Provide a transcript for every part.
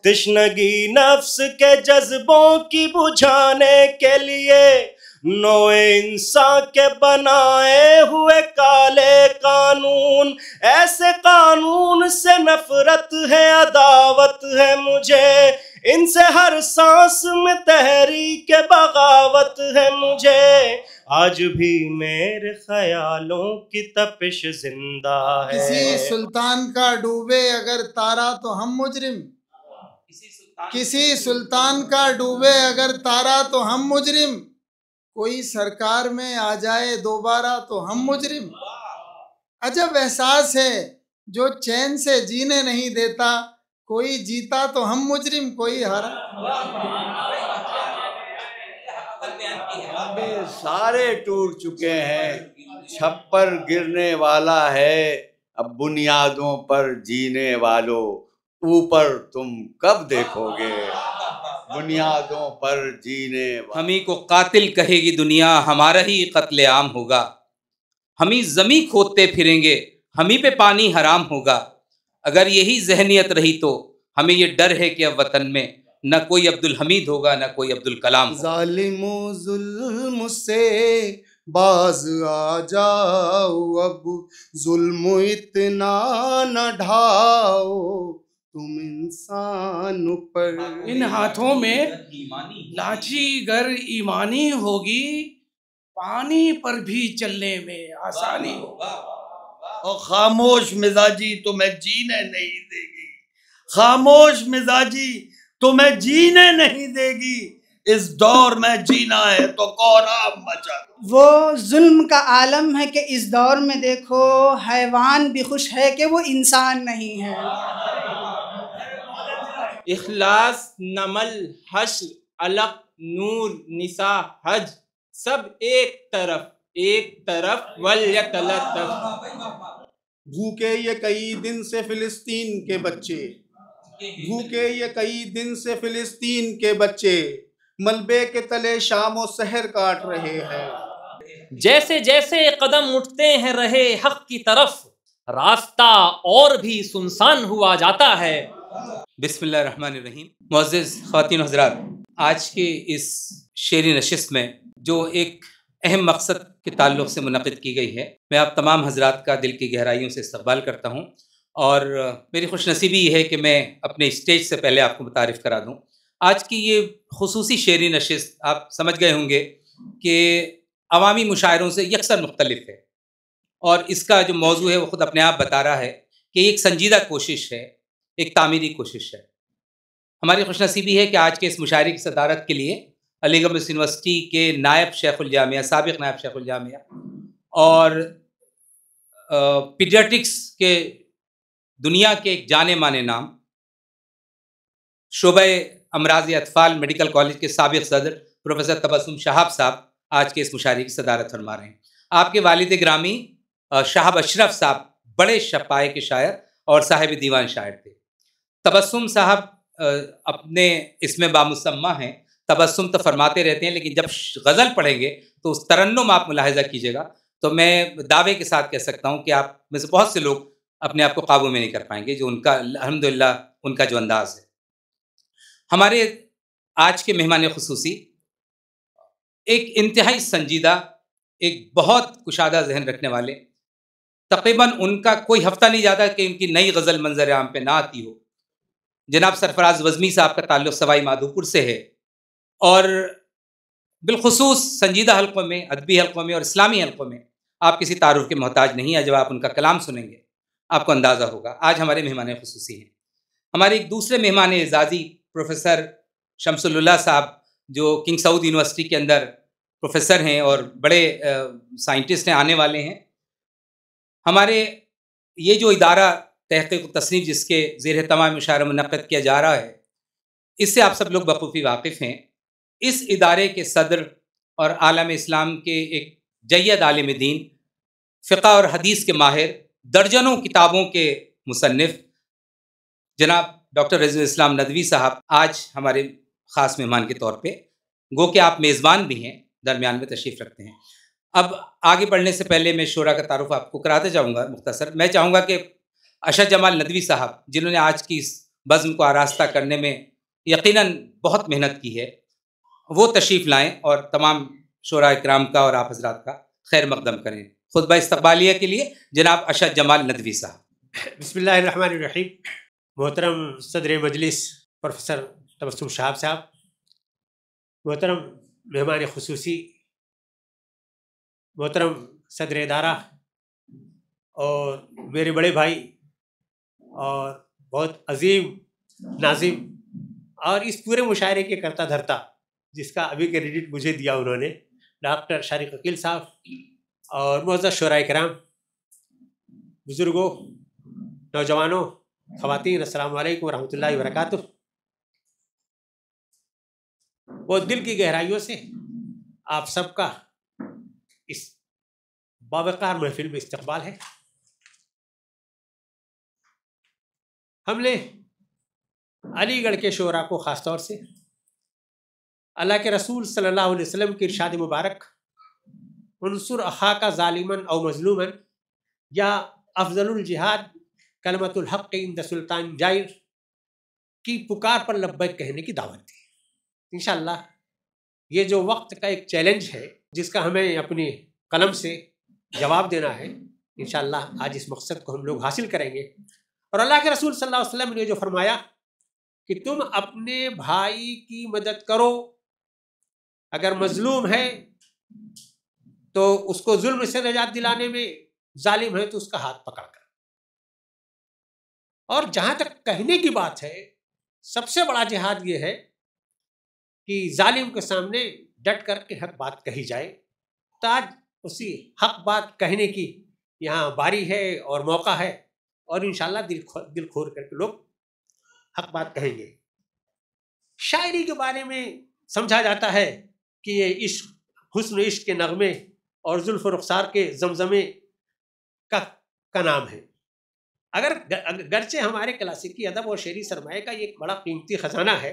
तिश्नगी नफ्स के जज्बों की बुझाने के लिए नोए इंसान के बनाए हुए काले कानून, ऐसे कानून से नफरत है, अदावत है मुझे इनसे, हर सांस में तहरीक बगावत है मुझे। आज भी मेरे ख्यालों की तपिश जिंदा है। किसी सुल्तान का डूबे अगर तारा तो हम मुजरिम, किसी सुल्तान का डूबे अगर तारा तो हम मुजरिम, कोई सरकार में आ जाए दोबारा तो हम मुजरिम। अजब एहसास है जो चैन से जीने नहीं देता, कोई जीता तो हम मुजरिम, कोई हारा। सारे टूट चुके हैं, छप्पर गिरने वाला है, अब बुनियादों पर जीने वालों ऊपर तुम कब देखोगे, बुनियादों पर जीने। हम ही को कातिल कहेगी दुनिया, हमारा ही कत्लेआम होगा। हम ही ज़मी खोदते फिरेंगे, हम ही पे पानी हराम होगा। अगर यही जहनियत रही तो हमें ये डर है कि अब वतन में न कोई अब्दुल हमीद होगा न कोई अब्दुल कलाम। जालिमो जुल्म से बाज आ जाओ, अब जुल्म इतना न ढाओ तुम इंसान पर। इन हाथों में लाठी गर ईमानी होगी, पानी पर भी चलने में आसानी होगा। और खामोश मिजाजी तुम्हें जीने नहीं देगी, खामोश मिजाजी तुम्हें जीने नहीं देगी, इस दौर में जीना है तो कोहराम मचा। वो जुल्म का आलम है कि इस दौर में देखो हैवान भी खुश है कि वो इंसान नहीं है। इखलास, नमल, हश्र, अलक, नूर, निसा, हज सब एक तरफ वल्यतलतफ। भूखे ये कई दिन से फिलिस्तीन के बच्चे, भूखे ये कई दिन से फिलिस्तीन के बच्चे, मलबे के तले शाम सहर काट रहे हैं। जैसे जैसे कदम उठते हैं रहे हक की तरफ, रास्ता और भी सुनसान हुआ जाता है। बिस्मिल्लाहिर्रहमानिर्रहीम। मुअज़्ज़िज़ ख़वातीन व हज़रात, आज के इस शेरी नशिस्त में जो एक अहम मकसद के ताल्लुक़ से मुनक़िद की गई है, मैं आप तमाम हज़रात का दिल की गहराइयों से इस्तक़बाल करता हूँ। और मेरी खुशनसीबी ये है कि मैं अपने स्टेज से पहले आपको मुतारिफ़ करा दूँ। आज की ये खुसूसी शेरी नशिस्त आप समझ गए होंगे कि अवामी मुशायरों से यकसर मुख्तलिफ है, और इसका जो मौजू है वो ख़ुद अपने आप बता रहा है कि एक संजीदा कोशिश है, एक तामीरी कोशिश है। हमारी खुशनसीबी है कि आज के इस मुशायरे की सदारत के लिए अलीगढ़ मुस्लिम यूनिवर्सिटी के नायब शेखुल जामिया, साबिक़ नायब शेखुल जामिया और पीडियाट्रिक्स के दुनिया के एक जाने माने नाम, शोबे अमराज़ अतफ़ाल मेडिकल कॉलेज के साबिक़ सदर प्रोफेसर तबस्सुम शहाब साहब आज के इस मुशायरे की सदारत फरमा रहे हैं। आपके वालिद ग्रामी शाहब अशरफ साहब बड़े शपाए के शायर और साहिब दीवान शायर थे। तबस्सुम साहब अपने इसमें बामुसम्मा हैं, तबस्सुम तो फरमाते रहते हैं, लेकिन जब गज़ल पढ़ेंगे तो उस तरन्नुम आप मुलाहिज़ा कीजिएगा तो मैं दावे के साथ कह सकता हूँ कि आप में से बहुत से लोग अपने आप को काबू में नहीं कर पाएंगे, जो उनका अल्हम्दुलिल्लाह उनका जो अंदाज़ है। हमारे आज के मेहमान खुसूसी एक इंतहाई संजीदा, एक बहुत कुशादा जहन रखने वाले, तकरीबन उनका कोई हफ्ता नहीं जाता कि उनकी नई गज़ल मंजर आम पे ना आती हो। जनाब सरफराज वज़मी साहब का ताल्लुक़ सवाई माधोपुर से है, और बिलखुसूस संजीदा हल्क़ों में, अदबी हल्क़ों में और इस्लामी हल्क़ों में आप किसी तारुफ़ के मोहताज नहीं है। जब आप उनका कलाम सुनेंगे आपको अंदाज़ा होगा। आज हमारे मेहमान खुसूसी हैं हमारे एक दूसरे मेहमान एजाज़ी प्रोफेसर शमसुल उल्लाह साहब, जो किंग सऊद यूनिवर्सिटी के अंदर प्रोफेसर हैं और बड़े साइंटिस्ट हैं, आने वाले हैं। हमारे ये जो इदारा तहक़ीक़ तसनीफ़ जिसके ज़ेर तमाम मुशायरा मुनक़्क़िद किया जा रहा है, इससे आप सब लोग बखूबी वाकिफ़ हैं। इस इदारे के सदर और आलम इस्लाम के एक जय्यद आलिम दीन, फ़िक़्ह और हदीस के माहिर, दर्जनों किताबों के मुसन्निफ़ जनाब डॉक्टर रज़ीउल इस्लाम नदवी साहब आज हमारे ख़ास मेहमान के तौर पे, गो कि आप मेज़बान भी हैं, दरमियान में तशरीफ़ रखते हैं। अब आगे बढ़ने से पहले मैं शोरा का तारुफ़ आपको कराते जाऊँगा मुख्तसर। मैं चाहूँगा कि अशर जमाल नदवी साहब, जिन्होंने आज की इस बज़्म को आरास्ता करने में यकीनन बहुत मेहनत की है, वो तशरीफ़ लाएँ और तमाम शोरा इकराम का और आप हज़रात का खैर मक़दम करें। खुतबा इस्तक़बालिया के लिए जनाब अशद जमाल नदवी साहब। बिस्मिल्लाहिर्रहमानिर्रहीम। मोहतरम सदर मजलिस प्रोफेसर तबस्सुम शहाब साहब, मोहतरम मेहमान खुसूसी, मोहतरम सदर इदारा और मेरे बड़े भाई और बहुत अजीम नाजिम और इस पूरे मुशायरे के करता धरता जिसका अभी क्रेडिट मुझे दिया उन्होंने, डॉक्टर शारिक अकील साहब और मुअज़्ज़ज़ शोरा इकराम, बुज़ुर्गों, नौजवानों, ख़वातीन, अस्सलामु अलैकुम वरहमतुल्लाहि वबरकातुह। बहुत दिल की गहराइयों से आप सबका इस बावकार महफिल में इस्तक़बाल है। हमने अलीगढ़ के शोरा को ख़ास तौर से अल्लाह के रसूल सल्लल्लाहु अलैहि वसल्लम की इरशाद मुबारक उनसुर अखाका ज़ालिमन औ मज़लूमन या अफ़ज़लुल जिहाद कलमतुल हक़ इंद सुल्तान जाइर की पुकार पर लब्बैक कहने की दावत दी। इंशाअल्लाह ये जो वक्त का एक चैलेंज है जिसका हमें अपनी कलम से जवाब देना है, इंशाअल्लाह आज इस मकसद को हम लोग हासिल करेंगे। और अल्लाह के रसूल सल्लल्लाहु अलैहि वसल्लम ने जो फरमाया कि तुम अपने भाई की मदद करो, अगर मजलूम है तो उसको जुल्म से निजात दिलाने में, जालिम है तो उसका हाथ पकड़ कर। और जहां तक कहने की बात है, सबसे बड़ा जिहाद ये है कि जालिम के सामने डट करके हक बात कही जाए। ताज उसी हक बात कहने की यहाँ बारी है और मौका है और इंशाअल्लाह दिल खोल करके लोग हक बात कहेंगे। शायरी के बारे में समझा जाता है कि ये इश्क, हुस्न इश्क के नगमे और जुल्फ़ रुखसार के जमजमे का नाम है। अगर गरचे हमारे क्लासिकी अदब और शेरी सरमाए का ये एक बड़ा कीमती ख़जाना है,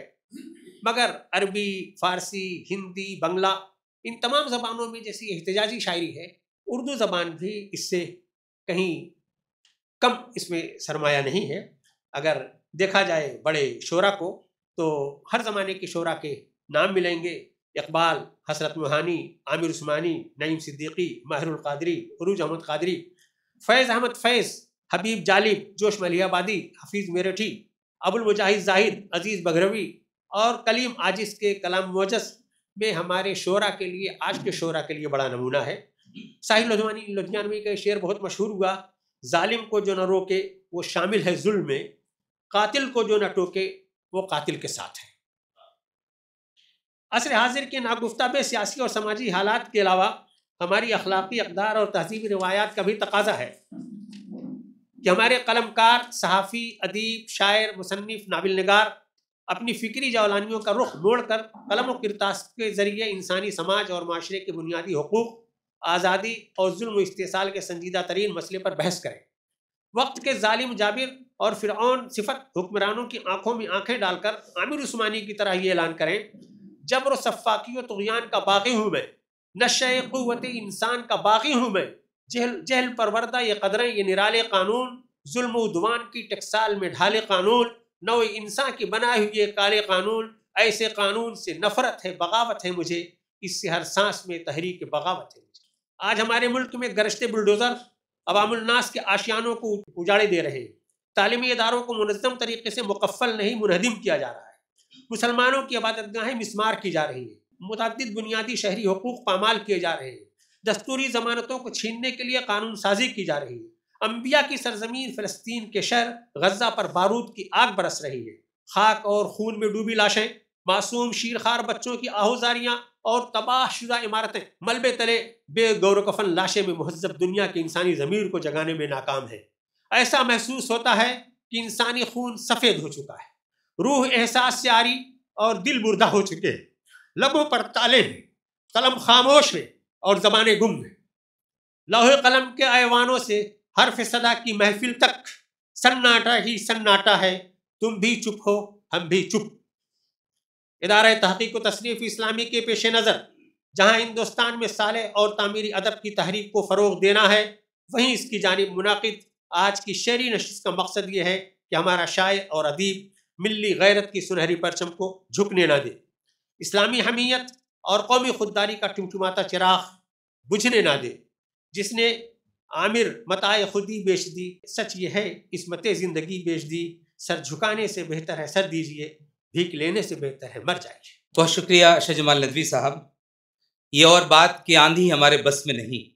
मगर अरबी, फ़ारसी, हिंदी, बंगला, इन तमाम ज़बानों में जैसी एहतजाजी शायरी है, उर्दू ज़बान भी इससे कहीं कम इसमें सरमाया नहीं है। अगर देखा जाए बड़े शोरा को तो हर ज़माने के शोरा के नाम मिलेंगे। इकबाल, हसरत मोहानी, आमिर उस्मानी, नईम सिद्दीकी, माहिरुल क़ादरी, उरूज अहमद क़ादरी, फैज़ अहमद फैज़, हबीब जालिब, जोश मलियाबादी, हफीज़ मेरठी, अबुल मुजाहिद ज़ाहिद, अजीज़ बघरवी और कलीम आजिज़ के कलाम मोजस में हमारे शोरा के लिए, आज के शोरा के लिए बड़ा नमूना है। साहिल लुधियानवी का शेर बहुत मशहूर हुआ, जालिम को जो न रोके वो शामिल है जुल्म में, कातिल को जो न टोके वो कातिल के साथ है। असर हाजिर के नागुफ्ता सियासी और समाजी हालात के अलावा हमारी अखलाकी अक़दार और तहज़ीबी रिवायात का भी तकाजा है कि हमारे कलमकार, सहाफ़ी, अदीब, शायर, मुसन्निफ़, नाबिल निगार अपनी फ़िक्री जौलानियों का रुख मोड़ कर कलम और किरतास के ज़रिए इंसानी समाज और माशरे के बुनियादी हुकूक़, आज़ादी और जुल्म इस्तेसाल के संजीदा तरीन मसले पर बहस करें। वक्त के जालिम जाबिर और फ़िरऔन सिफत हुक्मरानों की आंखों में आंखें डालकर आमिर उस्मानी की तरह ये ऐलान करें, जबर सफ़ाकी व तुग़यान का बाग़ी हूँ मैं, नशे क़ुव्वत इंसान का बाग़ी हूँ मैं, जहल परवरदा ये कदरें ये निराले कानून, जुल्म उद्वान की टकसाल में ढाले कानून, नौ इंसान की बनाए हुए ये काले कानून, ऐसे कानून से नफ़रत है, बगावत है मुझे, इससे हर सांस में तहरीक बगावत है मुझे। आज हमारे मुल्क में गरजते बुलडोज़र अवामुल नास के आशियानों को उजाड़े दे रहे हैं। तालीमी इदारों को मुनज़्ज़म तरीके से मुकफ़्फ़ल नहीं मुनहदिम किया जा रहा है। मुसलमानों की इबादतगाहें मिस्मार की जा रही हैं। मुतअद्दिद बुनियादी शहरी हुकूक़ पामाल किए जा रहे हैं। दस्तूरी ज़मानतों को छीनने के लिए कानून साजी की जा रही है। अम्बिया की सरजमीन फ़लस्तीन के शहर गज़ा पर बारूद की आग बरस रही है। खाक और खून में डूबी लाशें, मासूम शीरखार बच्चों की आहुजारियाँ और तबाहशुदा इमारतें मलबे तले बेगौरकफन लाशें में मुहज़्ज़ब दुनिया की इंसानी ज़मीर को जगाने में नाकाम है। ऐसा महसूस होता है कि इंसानी खून सफ़ेद हो चुका है, रूह एहसास से आरी और दिल मुर्दा हो चुके हैं। लबों पर ताले हैं, कलम खामोश है और ज़बानें गुम हैं। लौहे कलम के ऐवानों से हर्फ सदा की महफिल तक सन्नाटा ही सन्नाटा है। तुम भी चुप हो, हम भी चुप। इदारा तहक़ीक़ व तसनीफ़ इस्लामी के पेश नज़र जहाँ हिंदुस्तान में साले और तामीरी अदब की तहरीक को फ़रोग़ देना है, वहीं इसकी जानिब मुनाक़िद आज की शेरी नशिस्त का मकसद ये है कि हमारा शायर और अदीब मिल्ली गैरत की सुनहरी परचम को झुकने ना दे, इस्लामी हमीयत और कौमी खुददारी का टिमटिमाता चिराग बुझने ना दे। जिसने आमिर मताए खुदी बेच दी, सच ये है किस्मत ज़िंदगी बेच दी। सर झुकाने से बेहतर है सर दीजिए, भीख लेने से बेहतर है मर जाइए। बहुत शुक्रिया शाह जमाल नदवी साहब। ये और बात कि आंधी हमारे बस में नहीं,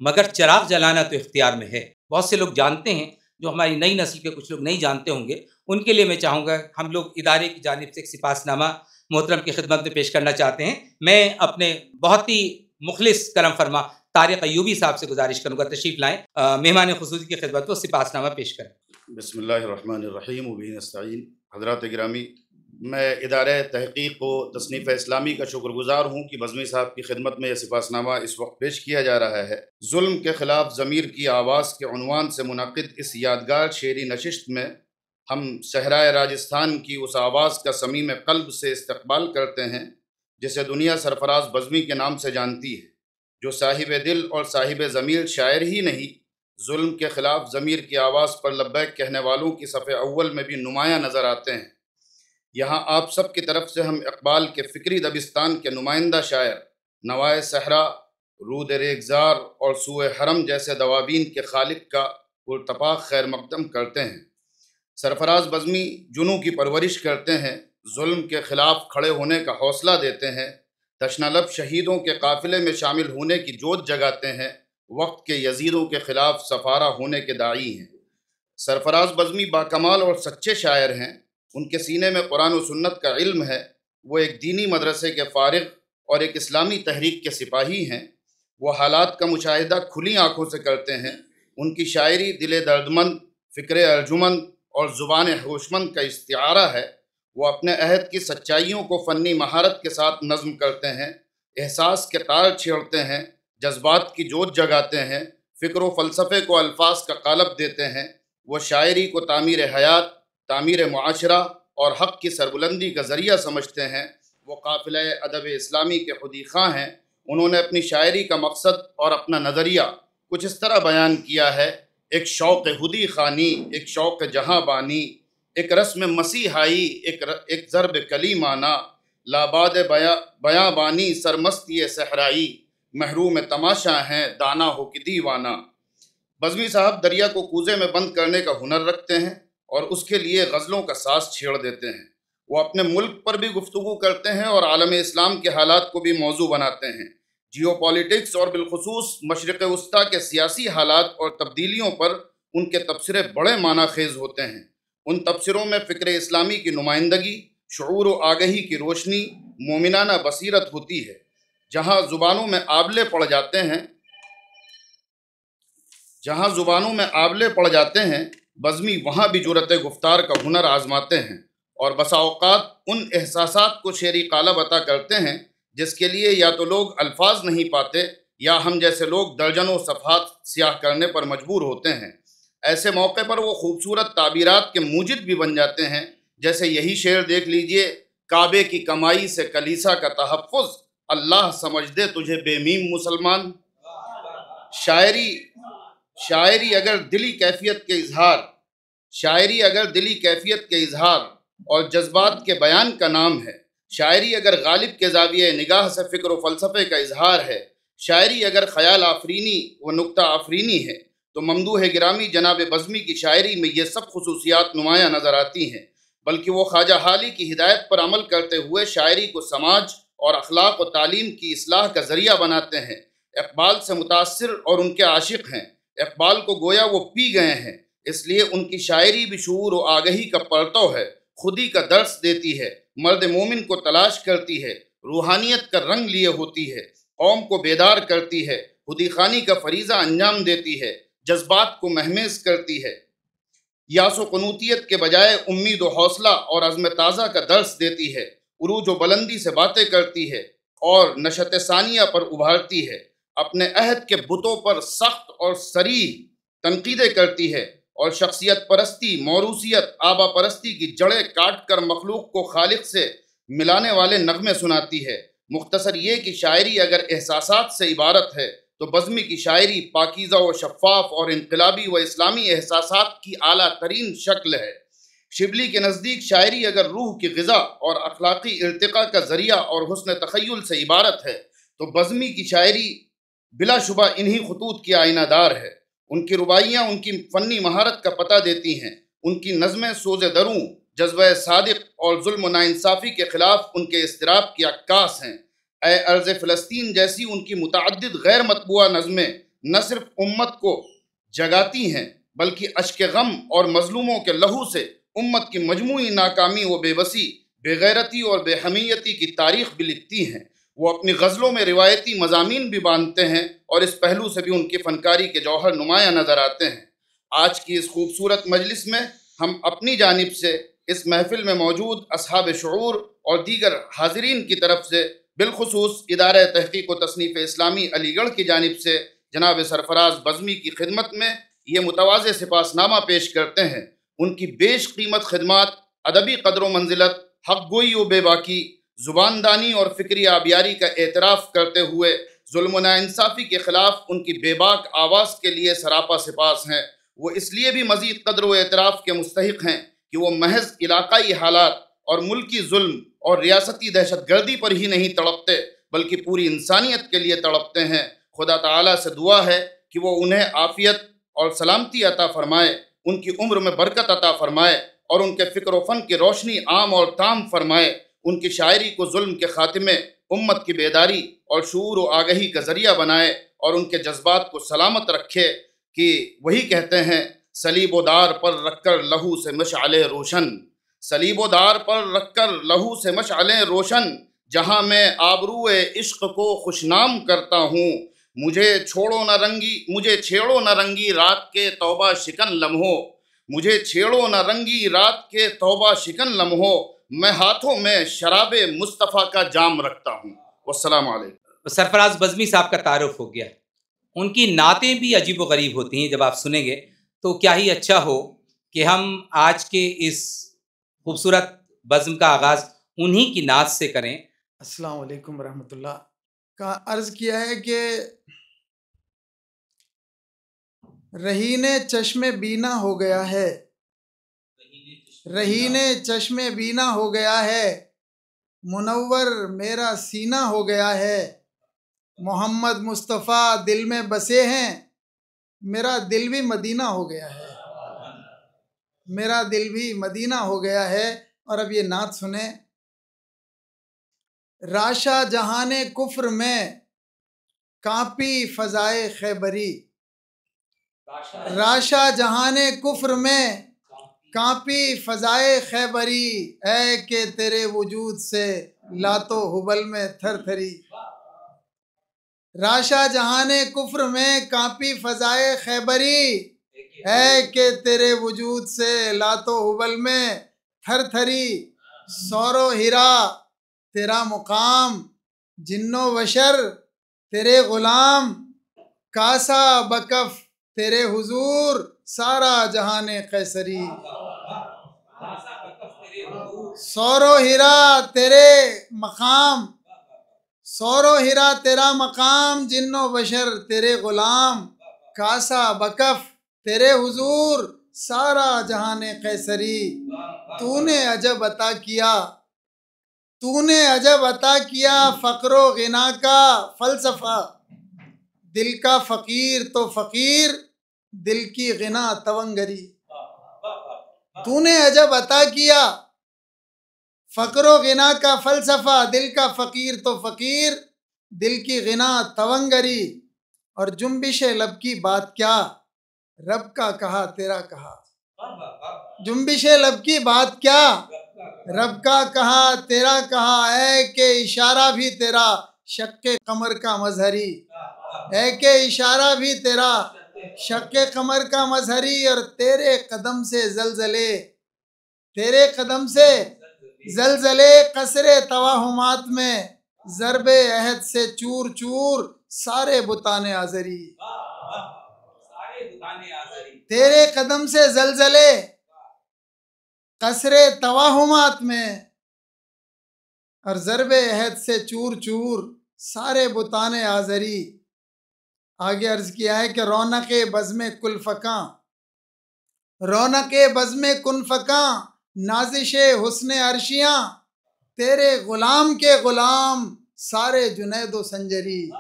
मगर चिराग जलाना तो इख्तियार में है। बहुत से लोग जानते हैं, जो हमारी नई नस्ल के कुछ लोग नहीं जानते होंगे, उनके लिए मैं चाहूँगा हम लोग इदारे की जानिब से एक सिपासनामा मोहतरम की खिदमत में पेश करना चाहते हैं। मैं अपने बहुत ही मुखलिस करम फरमा तारिक अयूबी साहब से गुजारिश करूँगा तशरीफ़ लाएँ, मेहमान खुसूसी की खिदमत को सिपासनामा पेश करें। बिस्मिल्लाहिर्रहमानिर्रहीम व बिही नस्तईन। हज़रात गिरामी, मैं इदारे तहक़ीक़ व तसनीफ़ इस्लामी का शुक्रगुज़ार हूँ कि बज़मी साहब की खिदमत में यह सिपासनामा इस वक्त पेश किया जा रहा है। जुल्म के ख़िलाफ़ ज़मीर की आवाज़ के उन्वान से मुनक़िद इस यादगार शेरी नशिस्त में हम सहराए राजस्थान की उस आवाज़ का समीम क़ल्ब से इस्तक़बाल करते हैं जिसे दुनिया सरफराज बज़मी के नाम से जानती है, जो साहिब दिल और साहिब ज़मीर शायर ही नहीं, जुल्म के ख़िलाफ़ ज़मीर की आवाज़ पर लब्बैक कहने वालों की सफ़े अव्वल में भी नुमायाँ नज़र आते हैं। यहाँ आप सब की तरफ से हम इक़बाल के फ़िक्री दबिस्तान के नुमाइंदा शायर नवाए सहरा, रूद रेगज़ार और सूए हरम जैसे दवाबीन के खालिक का पुरतपाक खैर मक़दम करते हैं। सरफराज बज़मी जुनू की परवरिश करते हैं, जुल्म के ख़िलाफ़ खड़े होने का हौसला देते हैं, तशनालब शहीदों के काफ़िले में शामिल होने की जोत जगाते हैं, वक्त के यजीदों के ख़िलाफ़ सफ़ारा होने के दाई हैं। सरफराज बज़मी बाकमाल और सच्चे शायर हैं। उनके सीने में कुरान और सुन्नत का इल्म है। वो एक दीनी मदरसे के फ़ारिग़ और एक इस्लामी तहरीक के सिपाही हैं। वो हालात का मुशाहिदा खुली आँखों से करते हैं। उनकी शायरी दिल दर्दमंद, फ़िक्र अर्जुमंद और ज़ुबान होशमंद का इस्तिआरा है। वो अपने अहद की सच्चाइयों को फ़न्नी महारत के साथ नज़्म करते हैं, एहसास के तार छेड़ते हैं, जज्बात की जोत जगाते हैं, फ़िक्र व फ़लसफ़े को अल्फाज का कालब देते हैं। वो शायरी को तामीर हयात, तामीर मुआशरा और हक़ की सरबुलंदी का ज़रिया समझते हैं। वो काफ़िला अदब इस्लामी के खुदी खां हैं। उन्होंने अपनी शायरी का मकसद और अपना नज़रिया कुछ इस तरह बयान किया है: एक शौक़ हुदी ख़ानी, एक शौक़ जहाँ बानी, एक रस्म मसीहाई, एक ज़रब कलीमाना, लाबाद बयां बानी, सरमस्ती सहराई, महरूम तमाशा हैं, दाना हो कि दीवाना। बज़मी साहब दरिया को कूज़े में बंद करने का हुनर रखते हैं और उसके लिए गज़लों का साज छेड़ देते हैं। वो अपने मुल्क पर भी गुफ्तगू करते हैं और आलम इस्लाम के हालात को भी मौजू बनाते हैं। जियोपॉलिटिक्स और बिलखुसूस मशरिक़ वस्ता के सियासी हालात और तब्दीलियों पर उनके तबसरे बड़े माना खेज़ होते हैं। उन तबसरों में फ़िक्र इस्लामी की नुमाइंदगी, शऊर व आगही की रोशनी, मोमिनाना बसीरत होती है। जहाँ ज़ुबानों में आबले पड़ जाते हैं, बज़मी वहाँ भी जुरत गुफ्तार का हुनर आजमाते हैं और बसा औक़ात उन एहसासात को शेरी कालब अता करते हैं जिसके लिए या तो लोग अल्फाज नहीं पाते या हम जैसे लोग दर्जनों सफ़हात स्याह करने पर मजबूर होते हैं। ऐसे मौके पर वो खूबसूरत ताबीरात के मूजिद भी बन जाते हैं। जैसे यही शेर देख लीजिए: काबे की कमाई से कलीसा का तहफ़्फ़ुज़, अल्लाह समझ दे तुझे बेमीम मुसलमान। शायरी अगर दिली कैफियत के इजहार और जज्बात के बयान का नाम है, शायरी अगर गालिब के ज़ाविये निगाह से फ़िक्र व फ़लसफ़े का इजहार है, शायरी अगर ख़याल आफरीनी व नुक्ता आफरीनी है, तो ममदूह गिरामी जनाब बज़मी की शायरी में ये सब खुसूसियात नुमायाँ नज़र आती हैं। बल्कि वो ख्वाजा हाली की हिदायत पर अमल करते हुए शायरी को समाज और अखलाक व तालीम की इस्लाह का ज़रिया बनाते हैं। इक़बाल से मुतासिर और उनके आशिक़ हैं। इक़बाल को गोया वो पी गए हैं, इसलिए उनकी शायरी भी शऊर व आगही का परतव है, खुदी का दर्स देती है, मर्द मोमिन को तलाश करती है, रूहानियत का रंग लिए होती है, कौम को बेदार करती है, खुदी खानी का फरीज़ा अंजाम देती है, जज्बात को महमेज करती है, यासो क़ुनूतियत के बजाय उम्मीद व हौसला और अज़्म ताज़ा का दर्स देती है, उरूज व बुलंदी से बातें करती है और नशत सानिया पर उभारती है, अपने अहद के बुतों पर सख्त और सरीह तनकीदें करती है और शख्सियत परस्ती, मौरूसियत, आबा परस्ती की जड़ें काट कर मखलूक को खालिक से मिलाने वाले नगमे सुनाती है। मुख्तसर ये कि शायरी अगर एहसासात से इबारत है तो बज़मी की शायरी पाकीज़ा व शफ़ाफ़ और इनकलाबी व इस्लामी एहसासात की आला तरीन शक्ल है। शिबली के नज़दीक शायरी अगर रूह की ग़िज़ा और अखलाक़ी इर्तिक़ा का ज़रिया और हुस्न तख़य्युल से इबारत है तो बज़मी की शायरी बिलाशुबा इन्हीं ख़ुतूत की आईनादार है। उनकी रुबाइयाँ उनकी फ़नी महारत का पता देती हैं। उनकी नज़में सोज़े दरूं, जज्बे सादिक़ और जुल्म नाइंसाफ़ी के ख़िलाफ़ उनके इस्तिराब की अक्कास हैं। ए अर्ज़ फ़लस्तीन जैसी उनकी मुतअद्दिद गैर मतबूआ नज़में न सिर्फ उम्मत को जगाती हैं बल्कि अश्क गम और मज़लूमों के लहू से उम्मत की मजमूई नाकामी व बेबसी, बेगैरती और बेहमीयती की तारीख़ भी लिखती हैं। वो अपनी गज़लों में रिवायती मज़ामीन भी बांधते हैं और इस पहलू से भी उनकी फ़नकारी के जौहर नुमायाँ नज़र आते हैं। आज की इस खूबसूरत मजलिस में हम अपनी जानिब से इस महफ़िल में मौजूद असहाब शऊर और दीगर हाज़रीन की तरफ से बिलखुसूस इदारे तहक़ीक़ व तसनीफ़ इस्लामी अलीगढ़ की जानिब से जनाब सरफराज बज़मी की खिदमत में ये मुतवाज़े सिपासनामा पेश करते हैं। उनकी बेश कीमत खिदमात, अदबी कदर व मंजिलत, हक़ गोई व बेबाकी, ज़ुबानदानी और फ़िक्री आबियारी का एतराफ़ करते हुए जुल्म नाइंसाफ़ी के ख़िलाफ़ उनकी बेबाक आवाज़ के लिए सरापा सिपास हैं। वो इसलिए भी मज़ीद कदर व एतराफ़ के मुस्तहिक़ हैं कि वो महज इलाक़ाई हालात और मुल्की जुल्म और रियासती दहशतगर्दी पर ही नहीं तड़पते बल्कि पूरी इंसानियत के लिए तड़पते हैं। खुदा ताला से दुआ है कि वो उन्हें आफ़ियत और सलामती अता फ़रमाए, उनकी उम्र में बरकत अता फ़रमाए और उनके फ़िक्र व फ़न की रोशनी आम और ताम फ़रमाए। उनकी शायरी को जुल्म के ख़ात्मे, उम्मत की बेदारी और शऊर व आगही का ज़रिया बनाए और उनके जज्बात को सलामत रखे कि वही कहते हैं, सलीबोदार पर रखकर लहू से मशअले रोशन, सलीबोदार पर रखकर लहू से मशअले रोशन, जहाँ मैं आबरूए इश्क़ को खुशनाम करता हूँ। मुझे छेड़ो न रंगी रात के तौबा शिकन लम्हों, मुझे छेड़ो न रंगी रात के तौबा शिकन लम्हों, मैं हाथों में शराबे मुस्तफ़ा का जाम रखता हूँ। वस्सलाम अलैकुम। सरफराज बज़मी साहब का तारुफ हो गया। उनकी नातें भी अजीब व गरीब होती हैं। जब आप सुनेंगे तो क्या ही अच्छा हो कि हम आज के इस खूबसूरत बज़्म का आगाज़ उन्हीं की नात से करें। अस्सलाम वालेकुम रहमतुल्लाह का अर्ज़ किया है कि रहीने चश्मे बीना हो गया है, रहीने चश्मे बीना हो गया है, मुनव्वर मेरा सीना हो गया है, मोहम्मद मुस्तफ़ा दिल में बसे हैं, मेरा दिल भी मदीना हो गया है, मेरा दिल भी मदीना हो गया है। और अब ये नात सुने। राशा जहाने कुफ्र में कांपी फ़ज़ाए खैबरी, राशा जहाने कुफ्र में कांपी फ़ज़ाए खैबरी, ऐ के तेरे वजूद से लातो हुबल में थरथरी। राशा जहाने कुफ्र में कांपी फ़ज़ाए खैबरी, ऐ के तेरे वजूद से लातो हुबल में थरथरी। सौरो हिरा तेरा मुकाम, जिन्नो बशर तेरे ग़ुलाम, कासा बकफ तेरे हुजूर सारा जहाने कैसरी। सौरो हिरा तेरे मकाम, सौरो हिरा तेरा मकाम, जिन्नो बशर तेरे ग़ुलाम, कासा बकफ तेरे हुजूर सारा जहाने कैसरी। तूने अजब अता किया, तूने अजब अता किया फ़क्र व गिना का फ़लसफ़ा, दिल का फ़कीर तो फ़कीर, दिल की गिना तवंगरी। तूने अजब अता किया फ़क्र व गिना का फ़लसफ़ा, दिल का फ़कीर तो फ़कीर, दिल की गिना तवंगरी। और जुम्बिश लब की बात क्या, रब का कहा तेरा कहा, जुम्बिश लब की बात क्या, रब का कहा तेरा कहा, है के इशारा भी तेरा शक्के कमर का मजहरी, है के इशारा भी तेरा शक्के कमर का मजहरी। और तेरे कदम से जलजले, तेरे कदम से जलजले, कसरे तवाहुमात में ज़रबे अहद से चूर चूर, सारे बुताने आज़री। तेरे कदम से जलजले, कसरे तवाहुमात में और ज़रबे अहद से चूर चूर, सारे बुताने आज़री। आगे अर्ज़ किया है कि रौनक़े बज़्मे कुल फ़कां, रौनक़े बज़्मे कुन फ़कां, नाजिश हुस्न अर्शियाँ तेरे गुलाम के गुलाम सारे जुनैद व संजरी।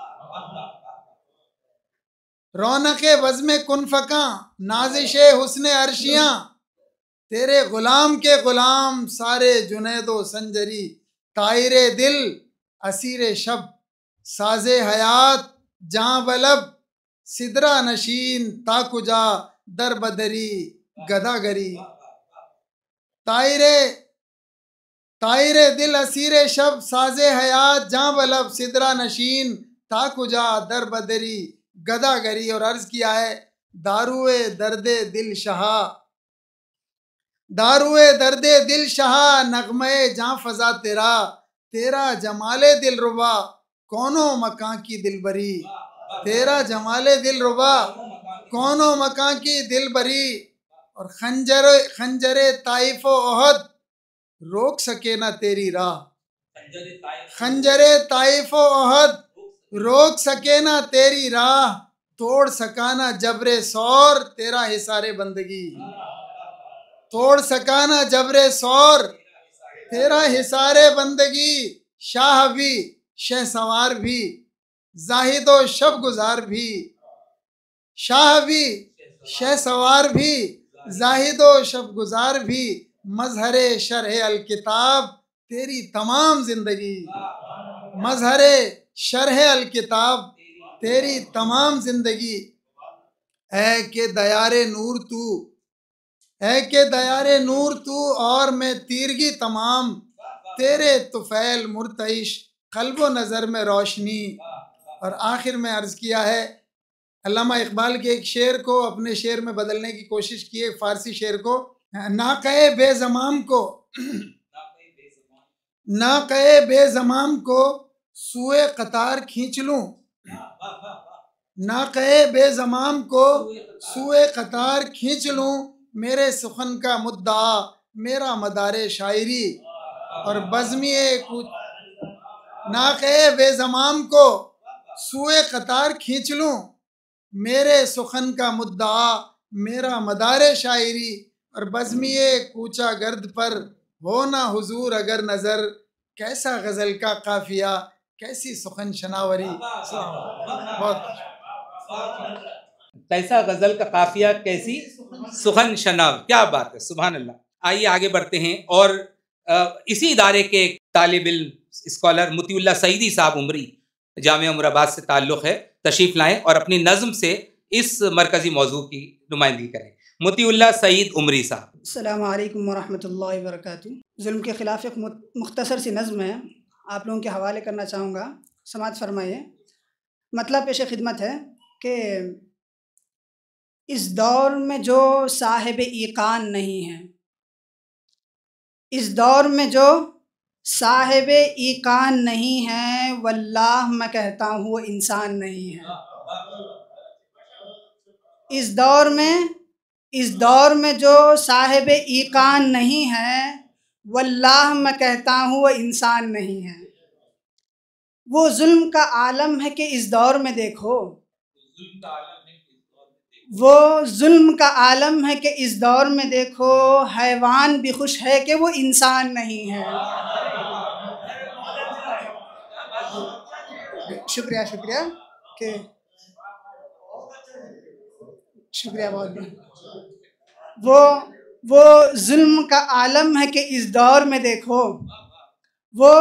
रौनक बज़्म कुन फ़का नाजिश हुस्न अर्शियाँ तेरे गुलाम के गुलाम सारे जुनैद व संजरी। तायरे दिल असीरे शब साजे हयात जहाँ बलब सिदरा नशीन ताकुजा दर बदरी गदागरी। तायरे दिल असीरे शब साजे हयात जहाँ बलब सिदरा नशीन ताकुजा दर बदरी गदागरी। और अर्ज किया है दारुए दर्दे दिल शहा, दारुए दर्दे दिल शहा नगमे जहाँ फजा तेरा, तेरा जमाले दिल रुबा कौनो मकां की दिलबरी। तेरा जमाले दिल रुबा कौनो मकां की दिलबरी। और खंजरे ताइफ ओहद रोक सके ना तेरी राह, खंजरे ताइफ ओहद रोक सके ना तेरी राह। तोड़ सकाना जबरे सौर तेरा हिसारे बंदगी, तोड़ सकाना जबरे सौर तेरा हिसारे बंदगी। शाह भी शहसवार भी जाहिदो शब गुजार भी, शाह भी शहसवार भी जाहिदो शब गुजार भी। मजहरे शरह अल किताब तेरी तमाम जिंदगी, मजहरे शरह अल किताब तेरी तमाम जिंदगी। है कि दयारे नूर तू, है कि दयारे नूर तू और मैं तीरगी तमाम तेरे तुफैल मुर्तइश कल्बो नज़र में रोशनी। और आखिर में अर्ज़ किया है अल्लामा इकबाल के एक शेर को अपने शेर में बदलने की कोशिश की है, फ़ारसी शेर को। ना कहे बेज़माम को, ना कहे बेज़माम को सुए कतार खींच लूँ, ना कहे बेज़माम को सुए कतार खींच लूँ। मेरे सुखन का मुद्दा मेरा मदारे शायरी। और बज़्मिए कुछ ना कहे बेज़माम को सुए कतार खींच लूँ, मेरे सुखन का मुद्दा मेरा मदारे शायरी। और बज़्मिए कूचा गर्द पर हो ना हुजूर अगर नज़र, कैसा गज़ल का काफ़िया कैसी सुखन शनावरी। बहुत कैसा गज़ल का काफ़िया कैसी सुखन शनाव, क्या बात है, सुभान अल्लाह। आइए आगे बढ़ते हैं और इसी इदारे के तालिब इल्म स्कॉलर मुतीउल्लाह सईदी साहब उमरी जामिया उमराबाद से ताल्लुक़ है, तशरीफ़ लाएँ और अपनी नज़म से इस मरकज़ी मौजू की नुमाइंदगी करें। मुतीउल्लाह सईद उमरी साहब। अस्सलामु अलैकुम वरहमतुल्लाहि वबरकातुहू। जुल्म के ख़िलाफ़ एक मुख्तसर सी नज़म है, आप लोगों के हवाले करना चाहूँगा, समाअत फरमाइए। मतलब पेश खिदमत है कि इस दौर में जो साहिब ईकान नहीं है, इस दौर में जो साहिब ईकान नहीं है, वल्लाह मैं कहता हूँ वो इंसान नहीं है। इस दौर में जो साहिब ईकान नहीं है, वल्लाह मैं कहता हूँ वो इंसान नहीं है। वो जुल्म का आलम है कि इस दौर में देखो, वो जुल्म का आलम है कि इस दौर में देखो, हैवान भी खुश है कि वो इंसान नहीं है। शुक्रिया शुक्रिया कि शुक्रिया बहुत। वो जुल्म का आलम है कि इस दौर में देखो, वो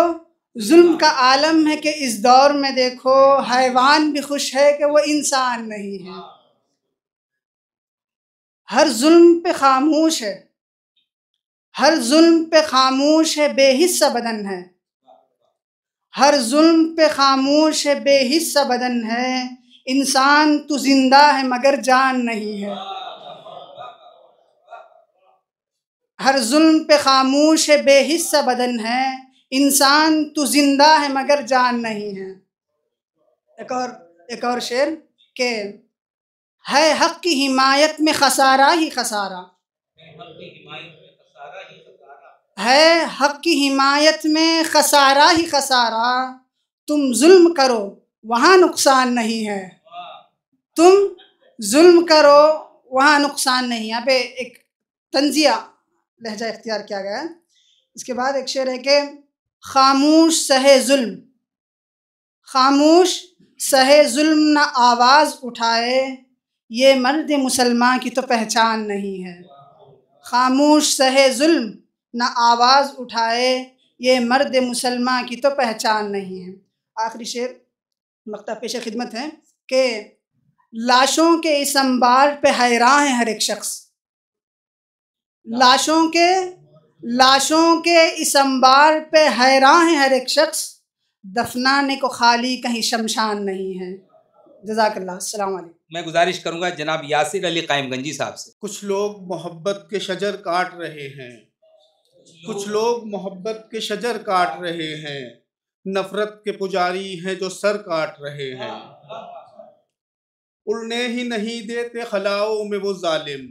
जुल्म का आलम है कि इस दौर में देखो, हैवान भी खुश है कि वो इंसान नहीं है। हर जुल्म पे खामोश है, हर जुल्म पे खामोश है, बेहिस्सा बदन है। हर जुल्म पे खामोश है, बेहिस्सा बदन है। इंसान तो जिंदा है मगर जान नहीं है। हर जुल्म पे खामोश है, बेहिस्सा बदन है। इंसान तो जिंदा है मगर जान नहीं है। एक और शेर के है हक़ की हिमायत में खसारा ही खसारा, है हक़ की हिमायत में खसारा ही खसारा। तुम जुल्म करो वहाँ नुकसान नहीं है, तुम जुल्म करो वहाँ नुकसान नहीं। यहाँ पे एक तंजिया लहजा इख्तियार किया गया है। इसके बाद एक शेर है कि खामोश सहे जुल्म, खामोश सहे जुल्म न आवाज़ उठाए, ये मर्द मुसलमान की तो पहचान नहीं है। खामोश सहे जुल्म न आवाज़ उठाए, ये मर्द मुसलमान की तो पहचान नहीं है। आखिरी शेर मक्ता पेश खिदमत है कि लाशों के इस अंबार पे हैरान है हर एक शख्स, लाशों के इस अंबार पे हैरान है हर एक शख्स, दफनाने को खाली कहीं शमशान नहीं है। जज़ाकल्लाह। अस्सलाम वालेकुम। मैं गुजारिश करूंगा जनाब यासिर अली कायमगंजी साहब से। कुछ लोग मोहब्बत के शजर काट रहे हैं, कुछ लोग मोहब्बत के शजर काट रहे हैं, नफरत के पुजारी हैं जो सर काट रहे हैं। उड़ने ही नहीं देते खलाओं में वो जालिम,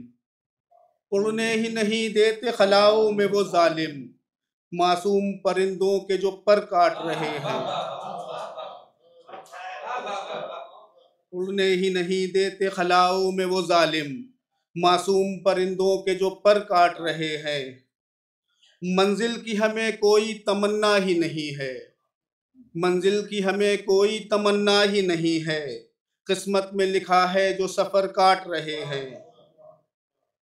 उड़ने ही नहीं देते खलाओं में वो जालिम, मासूम परिंदों के जो पर काट रहे हैं। उड़ने ही नहीं देते खलाओं में वो जालिम, मासूम परिंदों के जो पर काट रहे हैं। मंजिल की हमें कोई तमन्ना ही नहीं है, मंजिल की हमें कोई तमन्ना ही नहीं है, किस्मत में लिखा है जो सफ़र काट रहे हैं।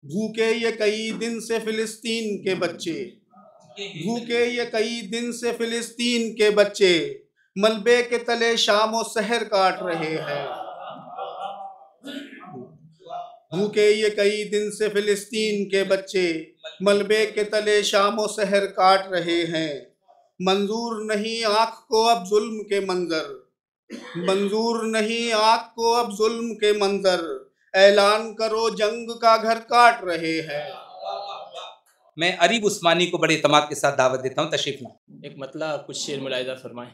भूखे ये कई दिन से फिलिस्तीन के बच्चे, भूखे ये कई दिन से फिलिस्तीन के बच्चे, मलबे के तले शाम और सहर काट रहे हैं। भूखे ये कई दिन से फिलिस्तीन के बच्चे, मलबे के तले शाम और सहर काट रहे हैं। मंजूर नहीं आँख को अब जुल्म के मंजर, मंजूर नहीं आँख को अब जुल्म के मंजर, ऐलान करो जंग का घर काट रहे हैं। मैं अरीब उस्मानी को बड़े तमाद के साथ दावत देता हूँ, तशरीफ लाएं। एक मतलब कुछ शेर मुलाहिजा फरमाएं।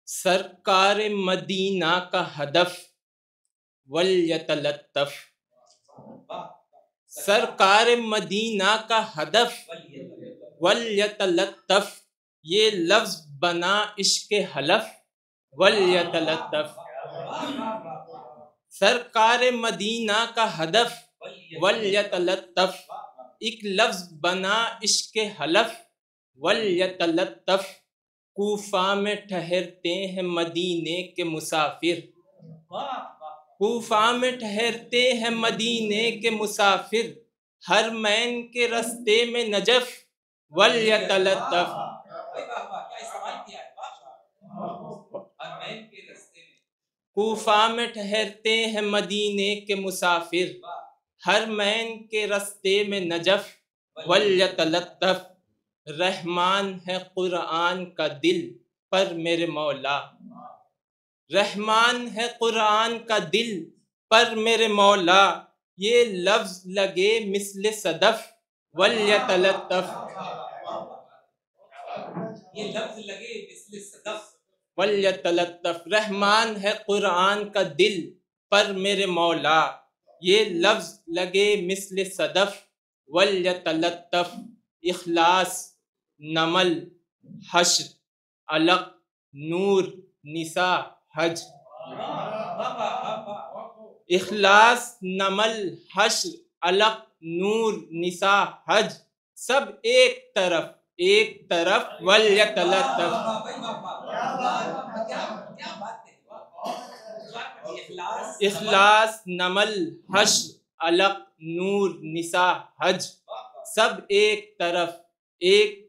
सरकार मदीना का हदफ वल यतलत्तफ, सरकार मदीना का हदफ वल यतलत्तफ, ये लफ्ज बना इश्क हलफ वल यतलत्तफ। सरकार मदीना का हदफ वल यतलत्तफ, एक लफ्ज बना इश्क हलफ वल यतलत्तफ। कूफा में ठहरते हैं मदीने के मुसाफिर, कूफा में ठहरते हैं मदीने के मुसाफिर, हरमैन के रस्ते में नजफ वल यतलत्तफ। कूफा में ठहरते हैं मदीने के मुसाफिर, हरमैन के रस्ते में नजफ वल यतलत्तफ। रहमान है कुरान का दिल पर मेरे मौला, रहमान है कुरान का दिल पर मेरे मौला, ये लफ्ज लगे मिस्ल सदफ वल यतलत्तफ, ये लफ्ज लगे मिस्ल सदफ वल यतलत्तफ। रहमान है कुरान का दिल पर मेरे मौला, ये लफ्ज लगे मिस्ल सदफ वल यतलत्तफ। इखलास, नमल, हश्र, अलक, नूर, निसा, हज, इखलास, नमल, हश्र, अलक, नूर, निसा, हज, सब एक तरफ वल यतलत्तफ। इखलास, नमल, हश्र, अलक, नूर, निसा, हज, सब एक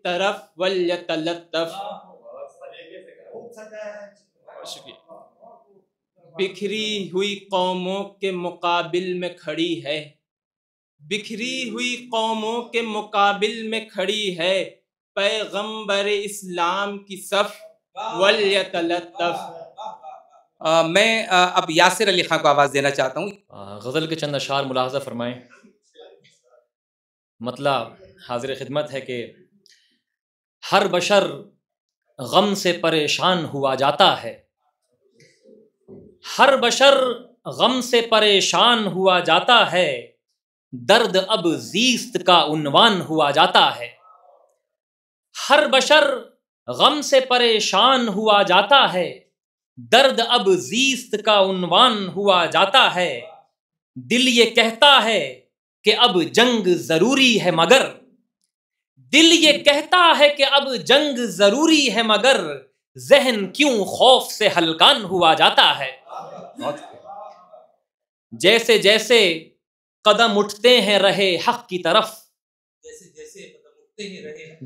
तरफ वल यतलत्तफ। बिखरी हुई कौमों के मुकाबिल में खड़ी है, बिखरी हुई कौमों के मुकाबिल में खड़ी है, पैगंबर इस्लाम की सफ वल यतलत्तफ। मैं अब यासिर अली खान को आवाज़ देना चाहता हूँ। गज़ल के चंद अशार मुलाहज़ा फरमाएं। मतलब हाजिर खिदमत है कि हर बशर गम से परेशान हुआ जाता है, हर बशर गम से परेशान हुआ जाता है, दर्द अब ज़ीस्त का उन्वान हुआ जाता है। हर बशर गम से परेशान हुआ जाता है, दर्द अब ज़ीस्त का उन्वान हुआ जाता है। दिल ये कहता है कि अब जंग जरूरी है मगर, दिल ये कहता है कि अब जंग जरूरी है मगर, जहन क्यों खौफ से हलकान हुआ जाता है। जैसे जैसे कदम उठते हैं रहे हक की तरफ,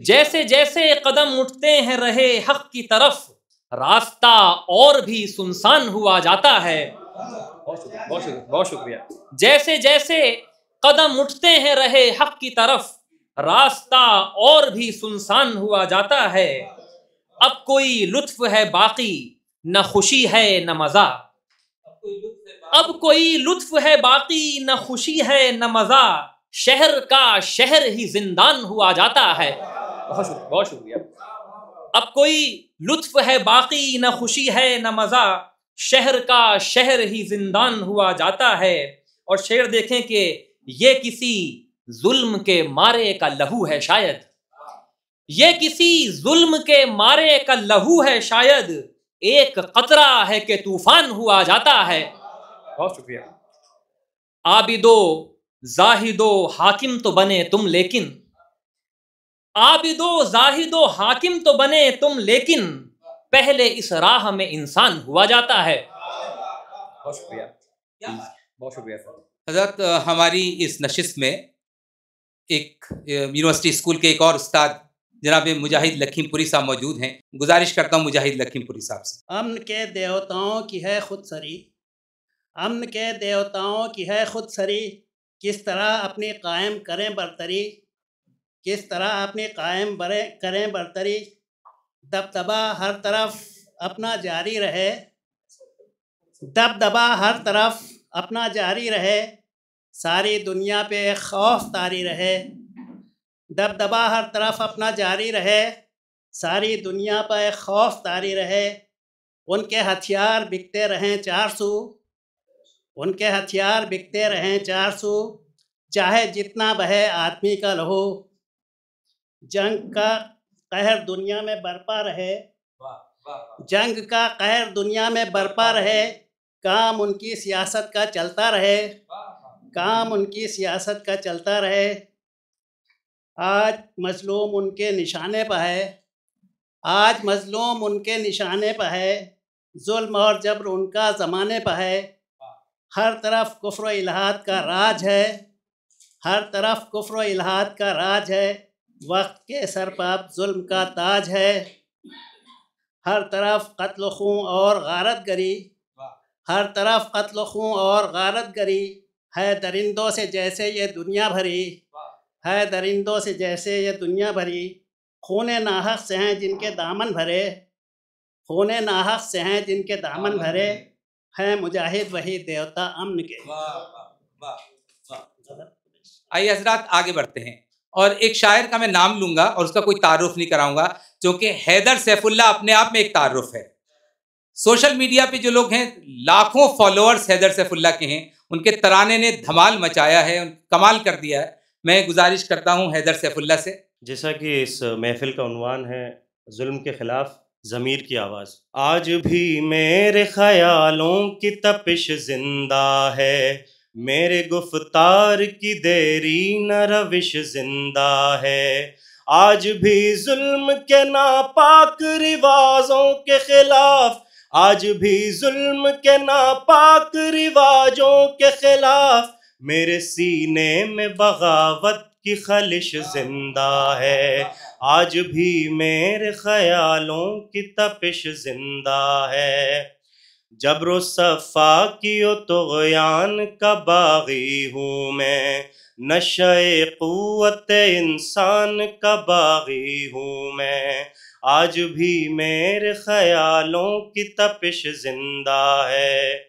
जैसे जैसे कदम उठते हैं रहे हक की तरफ, रास्ता और भी सुनसान हुआ जाता है। बहुत शुक्रिया। जैसे जैसे कदम उठते हैं रहे हक की तरफ, रास्ता और भी सुनसान हुआ जाता है। अब कोई लुत्फ है बाकी, न खुशी है न मजा। अब कोई लुत्फ है बाकी, न खुशी है न मजा। शहर का शहर ही जिंदान हुआ जाता है। बहुत शुक्रिया। अब कोई लुत्फ है बाकी, न खुशी है न मजा। शहर का शहर ही जिंदान हुआ जाता है। और शेर देखें कि ये किसी जुल्म के मारे का लहू है शायद, ये किसी जुल्म के मारे का लहू है शायद। एक कतरा है कि तूफान हुआ जाता है। बहुत शुक्रिया। आबिदो जाहिदो हाकिम तो बने तुम लेकिन, आबिदो जाहिदो हाकिम तो बने तुम लेकिन, पहले इस राह में इंसान हुआ जाता है। बहुत शुक्रिया, बहुत शुक्रिया सर। हज़रत, हमारी इस नशिस्त में एक यूनिवर्सिटी स्कूल के एक और उस्ताद जनाब मुजाहिद लखीमपुरी साहब मौजूद हैं। गुजारिश करता हूँ मुजाहिद लखीमपुरी साहब से। अमन के देवताओं की है खुद सरी, अमन के देवताओं की है खुद सरी, किस तरह अपनी कायम करें बरतरी, किस तरह अपनी कायम करें बरतरी। दबदबा हर तरफ अपना जारी रहे, दबदबा हर तरफ अपना जारी रहे, सारी दुनिया पे खौफ तारी रहे। दबदबा हर तरफ अपना जारी रहे, सारी दुनिया पर खौफ तारी रहे। उनके हथियार बिकते रहें 400, उनके हथियार बिकते रहें 400, चाहे जितना बहे आदमी का लहू। जंग का कहर दुनिया में बरपा रहे, जंग का कहर दुनिया में बरपा रहे। काम उनकी सियासत का चलता रहे, काम उनकी सियासत का चलता रहे। आज मजलूम उनके निशाने पर है, आज मजलूम उनके निशाने पर है। जुल्म और जबर उनका ज़माने पर है। हर तरफ कुफ्र इल्हाद का राज है, हर तरफ कुफ्र इल्हाद का राज है। वक्त के सर पर जुल्म का ताज है, हर तरफ कत्ल खून और गारत गरी, हर तरफ कत्ल खून और गारत गरी। है दरिंदों से जैसे ये दुनिया भरी, है दरिंदों से जैसे ये दुनिया भरी। खूने नाहक से हैं जिनके दामन भरे, खूने नाहक से हैं जिनके दामन भरे। हैं मुजाहिद वही देवता अमन के। आइए हजरात आगे बढ़ते हैं और एक शायर का मैं नाम लूंगा और उसका कोई तारुफ नहीं कराऊंगा, क्योंकि हैदर सैफुल्ला अपने आप में एक तारुफ है। सोशल मीडिया पे जो लोग हैं, लाखों फॉलोअर्स हैदर सैफुल्ला के हैं, उनके तराने ने धमाल मचाया है, कमाल कर दिया है। मैं गुजारिश करता हूँ हैदर सैफुल्ला से। जैसा कि इस महफिल का उन्वान है जुल्म के खिलाफ ज़मीर की आवाज़, आज भी मेरे ख्यालों की तपिश जिंदा है, मेरे गुफ्तार की देरी न रविश जिंदा है। आज भी जुल्म के नापाक रिवाजों के खिलाफ, आज भी जुल्म के नापाक रिवाजों के खिलाफ, मेरे सीने में बगावत की खलिश जिंदा है। आज भी मेरे ख्यालों की तपिश जिंदा है। जबरो सफ़ा कियो तुग़यान का बागी हूँ मैं, नशे क़ुव्वत इंसान का बागी हूँ मैं। आज भी मेरे ख़यालों की तपिश जिंदा है।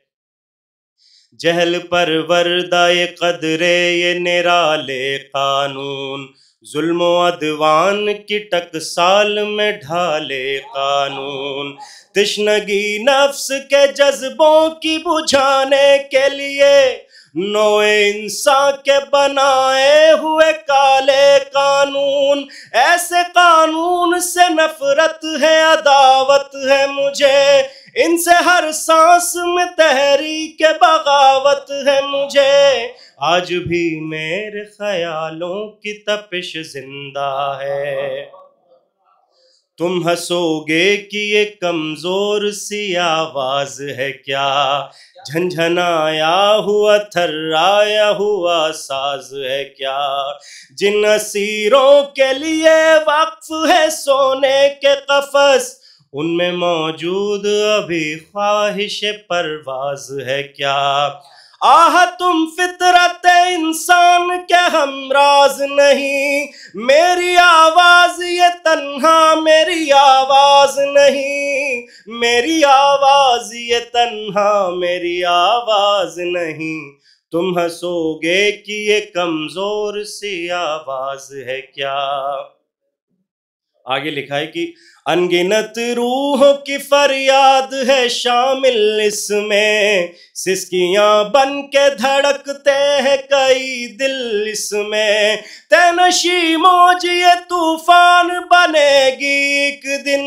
जहल पर वर्दाए कदरे ये निराले कानून, जुल्म अदवान की टकसाल में ढाले कानून। तिश्नगी नफ्स के जज्बों की बुझाने के लिए नोए इंसान के बनाए हुए काले कानून। ऐसे कानून से नफरत है, अदावत है मुझे, इनसे हर सांस में तहरीक बगावत है मुझे। आज भी मेरे ख्यालों की तपिश जिंदा है। तुम हंसोगे कि ये कमजोर सी आवाज है क्या, झंझनाया हुआ थर्राया हुआ साज है क्या। जिन असीरों के लिए वक्फ है सोने के कफस, उनमें मौजूद अभी ख्वाहिश परवाज है क्या। आह तुम फितरत इंसान के हमराज नहीं, मेरी आवाज ये तन्हा मेरी आवाज नहीं, मेरी आवाज ये तन्हा मेरी आवाज नहीं। तुम हंसोगे कि ये कमजोर सी आवाज है क्या। आगे लिखा है कि अनगिनत रूहों की फरियाद है शामिल इसमें, सिसकियां बन के धड़कते हैं कई दिल इसमें। तैनशी मौज ये तूफान बनेगी एक दिन,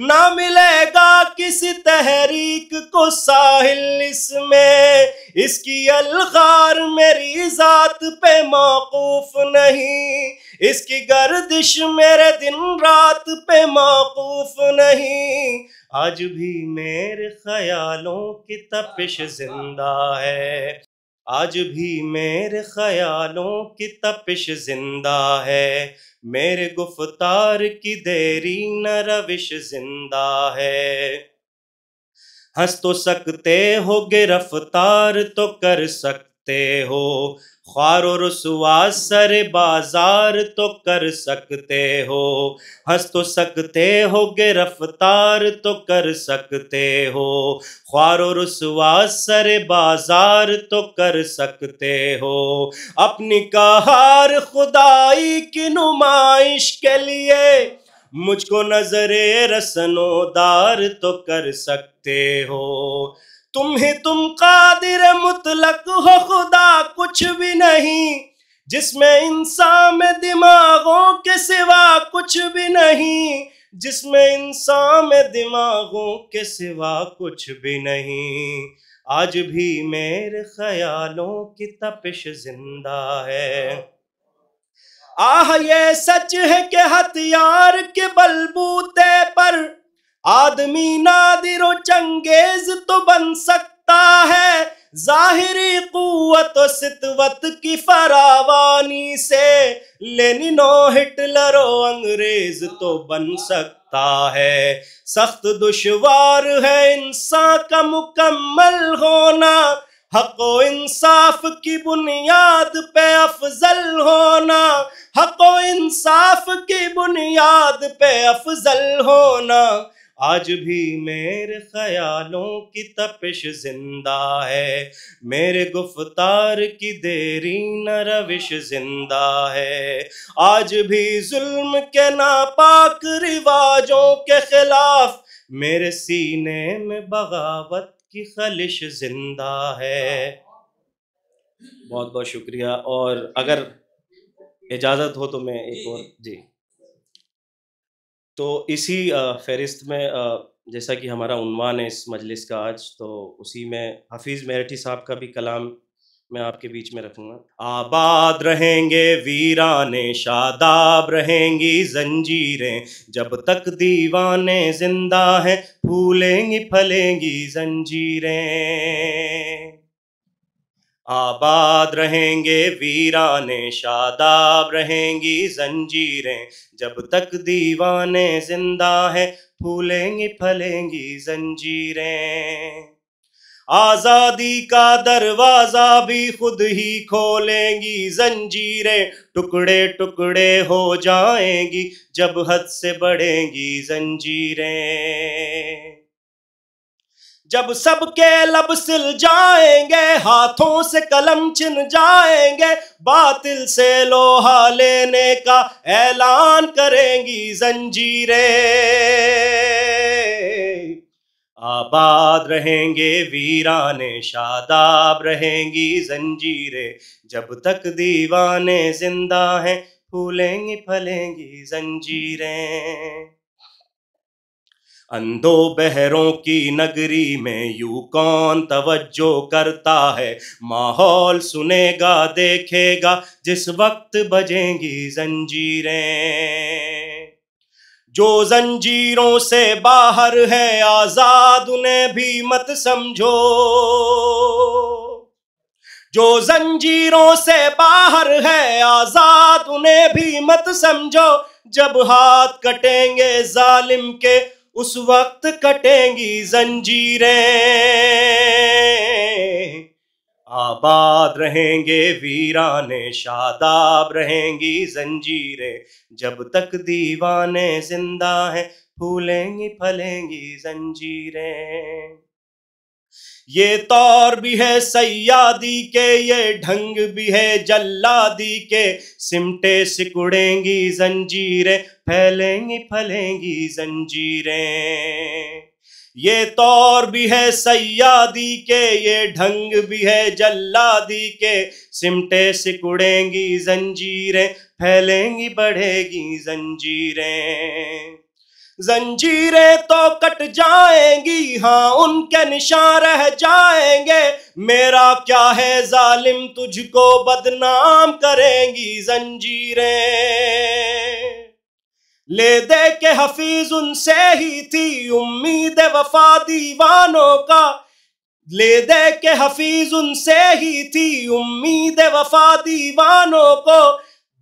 ना मिलेगा किसी तहरीक को साहिल इसमें। इसकी अलगार मेरी जात पे मौकूफ नहीं, इसकी गर्दिश मेरे दिन रात पे मौकूफ नहीं। आज भी मेरे ख्यालों की तपिश जिंदा है, आज भी मेरे ख्यालों की तपिश जिंदा है। मेरे गुफ्तार की देरी न रविश जिंदा है। हंस तो सकते हो गिरफ्तार तो कर सकते हो, ख्वार और रुसवा सर बाजार तो कर सकते हो। हंस तो सकते हो गिरफ्तार तो कर सकते हो, ख्वार और रुसवा सर बाजार तो कर सकते हो। अपनी कहार खुदाई की नुमाइश के लिए मुझको नजरे रसनोदार तो कर सकते हो। तुम कादिर मुतलक हो खुदा कुछ भी नहीं, जिसमें इंसान में दिमागों के सिवा कुछ भी नहीं, जिसमें इंसान में दिमागों के सिवा कुछ भी नहीं। आज भी मेरे ख्यालों की तपिश जिंदा है। आह ये सच है कि हथियार के बलबूते पर आदमी नादिरो चंगेज तो बन सकता है। जाहिरी कुव्वत और सितवत की फरावानी से लेनिनो हिटलरो अंग्रेज तो बन सकता है। सख्त दुश्वार है इंसान का मुकम्मल होना, हक़ो इंसाफ की बुनियाद पे अफजल होना, हक़ो इंसाफ की बुनियाद पे अफजल होना। आज भी मेरे ख्यालों की तपिश जिंदा है, मेरे गुफ्तार की देरी न रविश जिंदा है। आज भी जुल्म के नापाक रिवाजों के खिलाफ मेरे सीने में बगावत की खलिश जिंदा है। बहुत बहुत शुक्रिया। और अगर इजाज़त हो तो मैं एक और जी, तो इसी फहरिस्त में जैसा कि हमारा उन्वान है इस मजलिस का आज, तो उसी में हफीज़ मेरठी साहब का भी कलाम मैं आपके बीच में रखूँगा। आबाद रहेंगे वीराने, शादाब रहेंगी जंजीरें, जब तक दीवाने जिंदा हैं फूलेंगी फलेंगी जंजीरें। आबाद रहेंगे वीराने, शादाब रहेंगी जंजीरें, जब तक दीवाने जिंदा हैं फूलेंगी फलेंगी जंजीरें। आज़ादी का दरवाज़ा भी खुद ही खोलेंगी जंजीरें, टुकड़े टुकड़े हो जाएंगी जब हद से बढ़ेंगी जंजीरें। जब सबके लब सिल जाएंगे, हाथों से कलम छिन जाएंगे, बातिल से लोहा लेने का ऐलान करेंगी जंजीरें। आबाद रहेंगे वीराने, शादाब रहेंगी जंजीरें, जब तक दीवाने जिंदा हैं फूलेंगी फलेंगी जंजीरें। अंधो बहरों की नगरी में यूं कौन तवज्जो करता है, माहौल सुनेगा देखेगा जिस वक्त बजेंगी जंजीरें। जो जंजीरों से बाहर है आजाद उन्हें भी मत समझो, जो जंजीरों से बाहर है आजाद उन्हें भी मत समझो। जब हाथ कटेंगे जालिम के उस वक्त कटेंगी जंजीरें। आबाद रहेंगे वीराने शादाब रहेंगी जंजीरें, जब तक दीवाने जिंदा हैं फूलेंगी फलेंगी जंजीरें। ये तौर भी है सैयादी के, ये ढंग भी है जल्लादी के, सिमटे सिकुड़ेंगी जंजीरें फैलेंगी फलेंगी जंजीरें। ये तौर भी है सैयादी के, ये ढंग भी है जल्लादी के, सिमटे सिकुड़ेंगी जंजीरें फैलेंगी बढ़ेगी जंजीरें। जंजीरें तो कट जाएंगी हाँ उनके निशान रह जाएंगे, मेरा क्या है जालिम तुझको बदनाम करेंगी जंजीरें। ले दे के हफीज उनसे ही थी उम्मीद वफा दीवानों का, ले दे के हफीज उनसे ही थी उम्मीद वफा दीवानों को।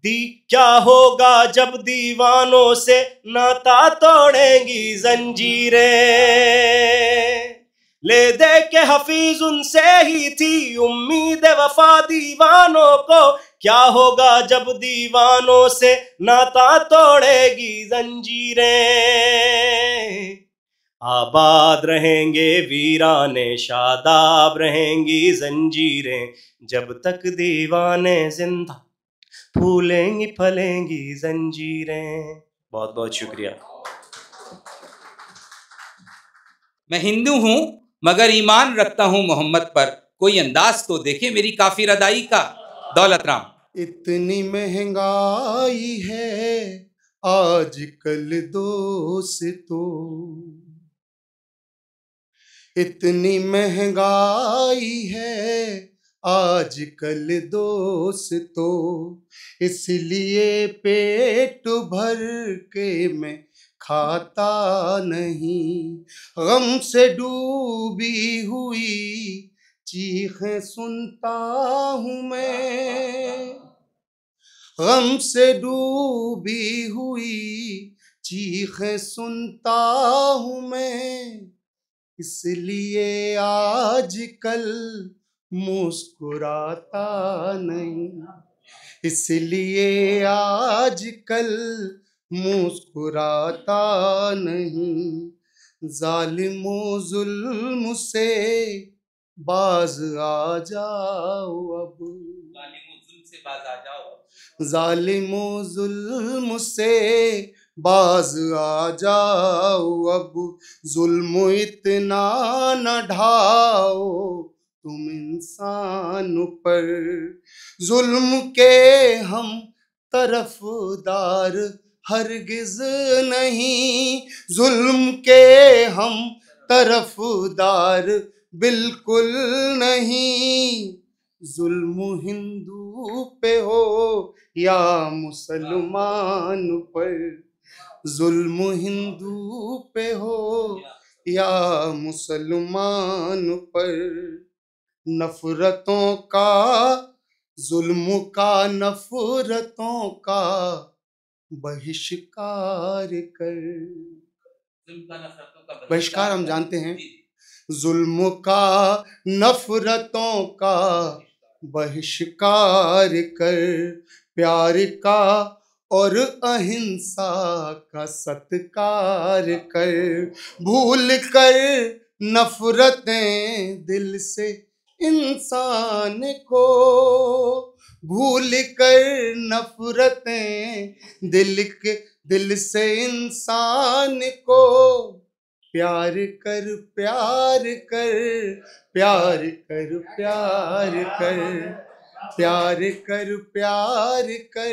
क्या होगा जब दीवानों से नाता तोड़ेंगी जंजीरें। ले दे के हफीज उनसे ही थी उम्मीद वफा दीवानों को, क्या होगा जब दीवानों से नाता तोड़ेगी जंजीरें। आबाद रहेंगे वीराने शादाब रहेंगी जंजीरें, जब तक दीवाने जिंदा फूलेंगी फलेंगी जंजीरें। बहुत बहुत शुक्रिया। मैं हिंदू हूं मगर ईमान रखता हूं मोहम्मद पर, कोई अंदाज तो देखे मेरी काफिर अदाई का। दौलत राम। इतनी महंगाई है आजकल दोस्तों, इतनी महंगाई है आजकल दोस्तों, इसलिए पेट भर के मैं खाता नहीं। गम से डूबी हुई चीखें सुनता हूँ मैं, गम से डूबी हुई चीखें सुनता हूँ मैं, इसलिए आजकल मुस्कुराता नहीं, इसलिए आजकल मुस्कुराता नहीं। जालिमो जुल्म से बाज आ जाओ अब, जालिमो जुल्म से बाज आ जाओ अब, जुल्म इतना न ढाओ तुम इंसान पर। जुल्म के हम तरफदार हरगिज नहीं, जुल्म के हम तरफदार बिल्कुल नहीं। जुल्म हिंदू पे हो या मुसलमान पर, जुल्म हिंदू पे हो या मुसलमान पर। नफरतों का जुल्म का नफरतों का बहिष्कार कर। बहिष्कार हम जानते हैं, जुल्म का नफरतों का बहिष्कार कर, प्यार का और अहिंसा का सत्कार कर। भूल कर नफरतें दिल से इंसान को, भूल कर नफरतें दिल से इंसान को। प्यार कर प्यार कर प्यार कर प्यार कर प्यार कर प्यार कर।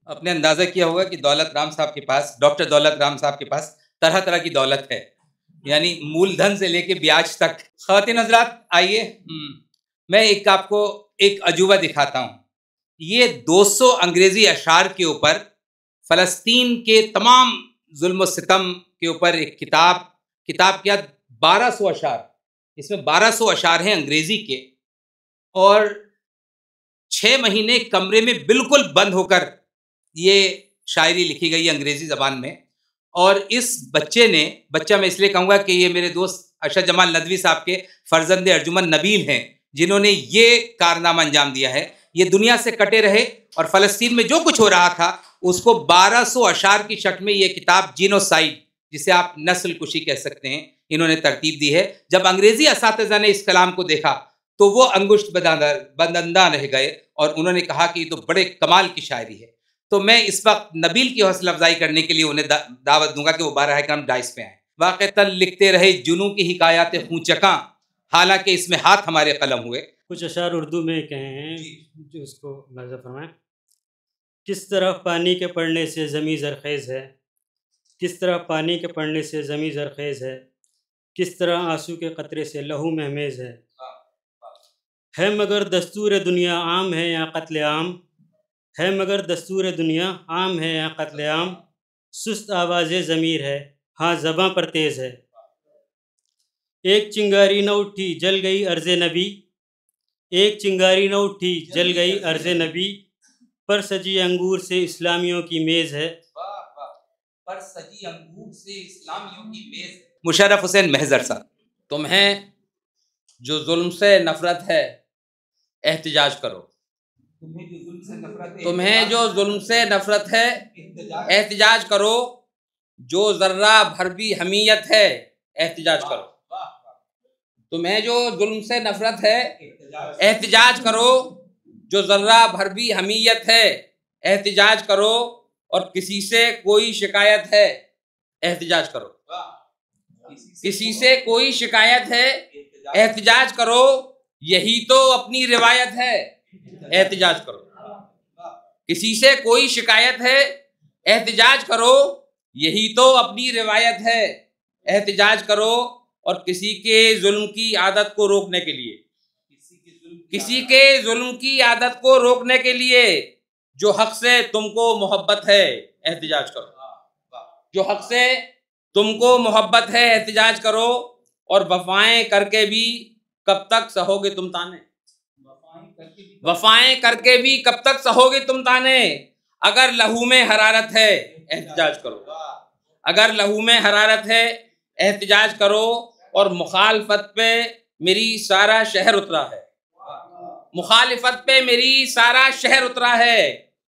आपने अंदाजा किया होगा कि दौलत राम साहब के पास, डॉक्टर दौलत राम साहब के पास तरह तरह की दौलत है। यानी मूलधन से लेके ब्याज तक। ख़वातीन हज़रात आइए, मैं एक आपको एक अजूबा दिखाता हूँ। ये 200 अंग्रेज़ी अशार के ऊपर फ़लस्तीन के तमाम जुल्म सितम के ऊपर एक किताब क्या 1200 अशार, इसमें 1200 अशार हैं अंग्रेज़ी के, और 6 महीने कमरे में बिल्कुल बंद होकर ये शायरी लिखी गई अंग्रेज़ी ज़बान में। और इस बच्चा मैं इसलिए कहूँगा कि ये मेरे दोस्त अरशद जमाल नदवी साहब के फर्जंद अर्जुमन नबील हैं, जिन्होंने ये कारनामा अंजाम दिया है। ये दुनिया से कटे रहे और फ़लस्तीन में जो कुछ हो रहा था उसको 1200 अशार की शक्ल में ये किताब जीनोसाइड, जिसे आप नस्ल कुशी कह सकते हैं, इन्होंने तरतीब दी है। जब अंग्रेज़ी असातिज़ा ने इस कलाम को देखा तो वो अंगुष्ठ बदंदा रह गए और उन्होंने कहा कि ये तो बड़े कमाल की शायरी है। तो मैं इस वक्त नबील की हौसला अफजाई करने के लिए उन्हें दावत दूंगा कि वो बारह करम डाइस पे आए। वाक़तन लिखते रहे जुनू की हिकायात खूंचका, हालांकि इसमें हाथ हमारे कलम हुए। कुछ अशार उर्दू में कहे हैं जो उसको मज़ा फरमाएं। किस तरह पानी के पड़ने से ज़मीं ज़रख़ेज़ है, किस तरह पानी के पड़ने से ज़मीं ज़रख़ेज़ किस तरह आंसू के कतरे से लहू महमेज़ है मगर दस्तूर दुनिया आम है या कत्ल आम, है मगर दस्तूर दुनिया आम है या कत्ल आम, सुस्त आवाज़ ज़मीर है हाँ ज़बां पर तेज़ है। एक चिंगारी न उठी जल गई अर्ज़ नबी, एक चिंगारी न उठी जल गई अर्ज़ नबी, पर सजी अंगूर से इस्लामियों की मेज़ है। पर सजी अंगूर से इस्लामियों की मेज़। मुशर्रफ हुसैन महज़र साहब, तुम्हें जो जुल्म से नफरत है एहतिजाज करो, तुम्हें जो जुल्म से नफरत है एहतिजाज करो, जो ज़र्रा भर भी हमीयत है एहतिजाज करो। तुम्हें जो जुल्म से नफरत है एहतिजाज करो, जो ज़र्रा भर भी हमीयत है एहतिजाज करो, और किसी से कोई शिकायत है एहतिजाज करो। किसी से कोई शिकायत है एहतिजाज करो, यही तो अपनी रिवायत है एहतिजाज करो। किसी से कोई शिकायत है एहतिजाज करो, यही तो अपनी रिवायत है एहतिजाज करो, और किसी के जुल्म की आदत को रोकने के लिए, किसी के जुल्म की आदत को रोकने के लिए जो हक से तुमको मोहब्बत है एहतिजाज करो। जो हक से तुमको मोहब्बत है एहतिजाज करो, और वफ़ाएं करके भी कब तक सहोगे तुम ताने, वफ़ाएं करके भी कब तक सहोगे तुम ताने, अगर लहू में हरारत है एहतिजाज करो। अगर लहू में हरारत है एहतिजाज करो, और मुखालफत पे मेरी सारा शहर उतरा है, मुखालिफत पे मेरी सारा शहर उतरा है,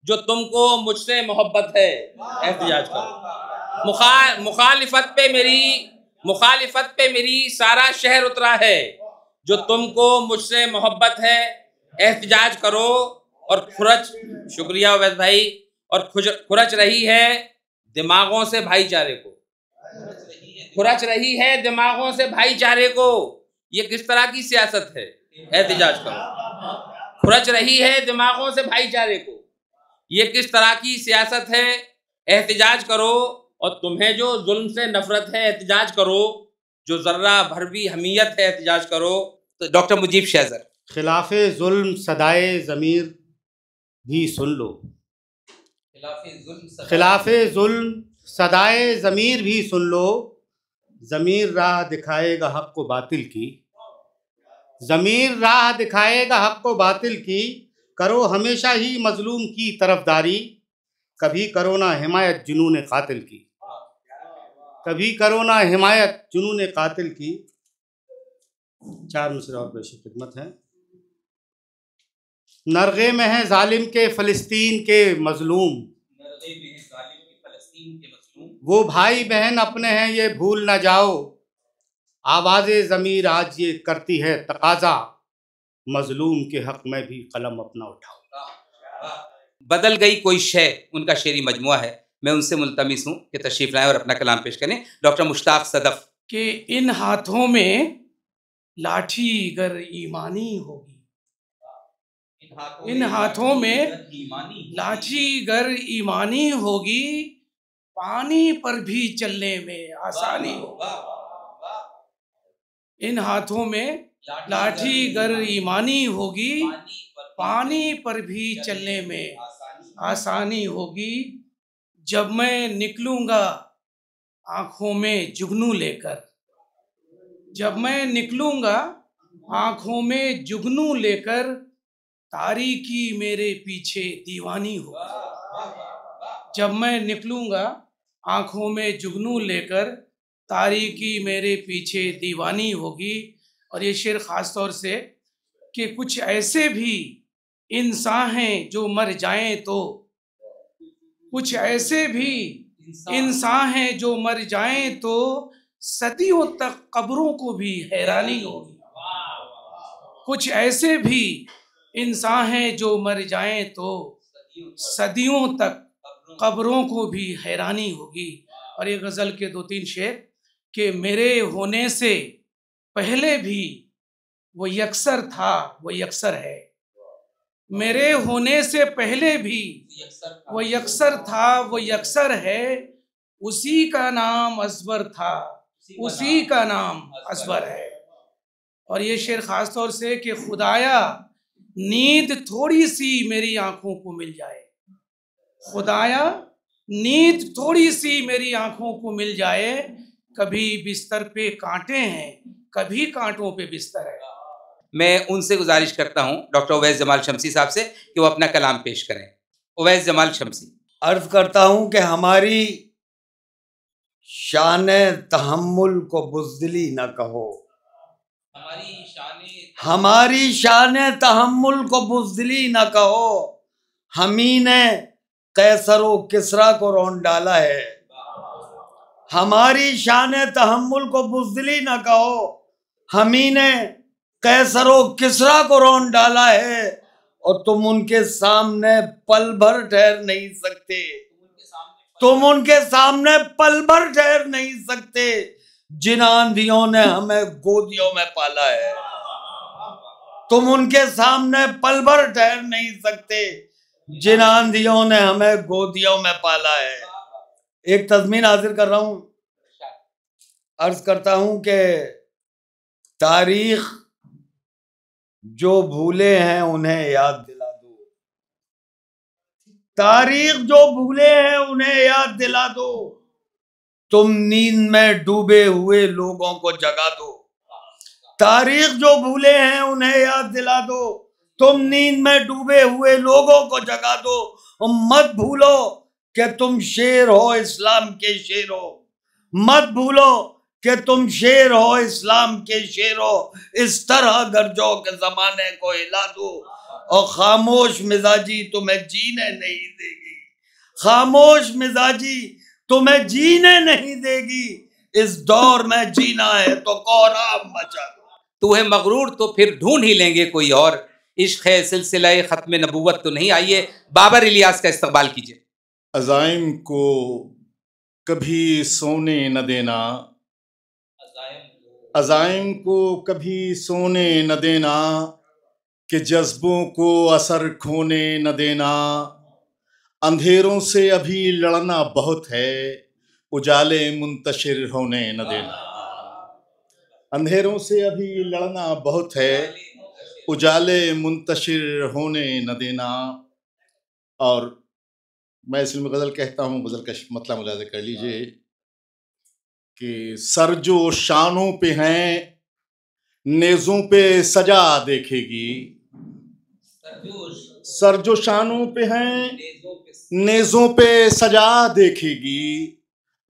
जो तुमको मुझसे मोहब्बत है एहतिजाज करो। मुखालिफत पे मेरी सारा शहर उतरा है, जो तुमको मुझसे मोहब्बत है एहतिजाज करो। और शुक्रिया अवैध भाई, और खुरच रही है दिमागों से भाईचारे को, खुरच रही है दिमागों से भाईचारे को, ये किस तरह की सियासत है एहतिजाज करो। खुरच रही है दिमागों से भाईचारे को, ये किस तरह की सियासत है एहतिजाज करो, और तुम्हें जो जुल्म से नफरत है एहतिजाज करो, जो ज़र्रा भर भी हमीयत है एहतिजाज करो। तो डॉक्टर मुजीब शहज़र, खिलाफ़े जुल्म सदाए ज़मीर भी सुन लो, खिलाफ़े जुल्म सदाए ज़मीर भी सुन लो, ज़मीर राह दिखाएगा हक़ को बातिल की, ज़मीर राह दिखाएगा हक़ को बातिल की, करो हमेशा ही मज़लूम की तरफदारी, कभी करो ना हिमायत जुनून कातिल की, कभी करो ना हिमायत जुनून कातिल की। 4 मिसरे और पेश खिदमत हैं। नरगे में है जालिम के फ़लस्तीन के मज़लूम, वो भाई बहन अपने हैं ये भूल ना जाओ, आवाज़े ज़मीर आज ये करती है तकाज़ा, मज़लूम के हक़ में भी कलम अपना उठाओ। बदल गई कोई शय उनका शेरी मजमुआ है, मैं उनसे मुल्तमिस हूँ कि तशरीफ़ लाएं और अपना कलाम पेश करें। डॉक्टर मुश्ताक सदफ़, कि इन हाथों में लाठी गर ईमानी होगी, इन हाथों में लाठी गर ईमानी होगी, पानी पर भी चलने में आसानी होगी। इन हाथों में लाठी गर ईमानी होगी, पानी पर भी चलने में आसानी होगी। जब मैं निकलूंगा आंखों में जुगनू लेकर, जब मैं निकलूंगा आंखों में जुगनू लेकर, तारीकी मेरे पीछे दीवानी होगी। जब मैं निकलूंगा आंखों में जुगनू लेकर, तारीकी मेरे पीछे दीवानी होगी। और ये शेर ख़ास तौर से कि कुछ ऐसे भी इंसान हैं जो मर जाएं तो, कुछ ऐसे भी इंसान हैं जो मर जाएं तो सदियों तक कब्रों को भी हैरानी होगी। कुछ ऐसे भी इंसान हैं जो मर जाएं तो सदियों तक कब्रों को भी हैरानी होगी। और ये गज़ल के 2-3 शेर कि मेरे होने से पहले भी वो यकसर था, वो यकसर है। मेरे होने से पहले भी वो यकसर था, वो यकसर है। उसी का नाम असबर था, उसी का नाम असबर है। और ये शेर ख़ास तौर से कि खुदाया नींद थोड़ी सी मेरी आंखों को मिल जाए, खुदाया नींद थोड़ी सी मेरी आंखों को मिल जाए। कभी बिस्तर पे कांटे हैं, कभी कांटों पे बिस्तर है। मैं उनसे गुजारिश करता हूँ डॉक्टर उवैस जमाल शमसी साहब से कि वो अपना कलाम पेश करें। उवैस जमाल शमसी। अर्ज करता हूँ कि हमारी शान तहम्मुल को बुज़दिली न कहो, हमारी शान तहम्मुल को बुज़दिली न कहो। हमी ने कैसर व किसरा को रौंद डाला है। हमारी शान तहम्मुल को बुज़दिली न कहो, हमी ने कैसर व किसरा को रौंद डाला है। और तुम उनके सामने पल भर ठहर नहीं सकते, तुम उनके सामने पल भर ठहर नहीं सकते, जिन आंधियों ने हमें गोदियों में पाला है। तुम उनके सामने पल भर ठहर नहीं सकते, जिन आंधियों ने हमें गोदियों में पाला है। एक तज़मीन हाजिर कर रहा हूं, अर्ज करता हूं कि तारीख जो भूले हैं उन्हें याद दिला दो, तारीख जो भूले हैं उन्हें याद दिला दो। तुम नींद में डूबे हुए लोगों को जगा दो, तारीख जो भूले हैं उन्हें याद दिला दो। तुम नींद में डूबे हुए लोगों को जगा दो। और मत भूलो कि तुम शेर हो, इस्लाम के शेर हो। मत भूलो कि तुम शेर हो, इस्लाम के शेर हो। इस तरह गरजो के जमाने को हिला दो। और खामोश मिजाजी तुम्हें जीने नहीं देगी, खामोश मिजाजी तुम्हें जीने नहीं देगी। इस दौर में जीना है तो कोहराम मचा दो। तू है मगरूर तो फिर ढूंढ ही लेंगे कोई और, इश्क है सिलसिला खत्म नबूवत तो नहीं। आइए बाबर इलियास का इस्तकबाल कीजिए। अज़ाइम को कभी सोने न देना, अज़ाइम को कभी सोने न देना, कि जज्बों को असर खोने न देना। अंधेरों से अभी लड़ना बहुत है, उजाले मुंतशिर होने न देना। अंधेरों से अभी लड़ना बहुत है, उजाले मुंतशिर होने न देना। और मैं इस में गज़ल कहता हूँ, गज़ल का मतलब मुलाज़ा कर लीजिए कि सर जो शानों पे हैं नेज़ों पे सजा देखेगी, सर जो शानों पे हैं नेज़ों पे सजा देखेगी।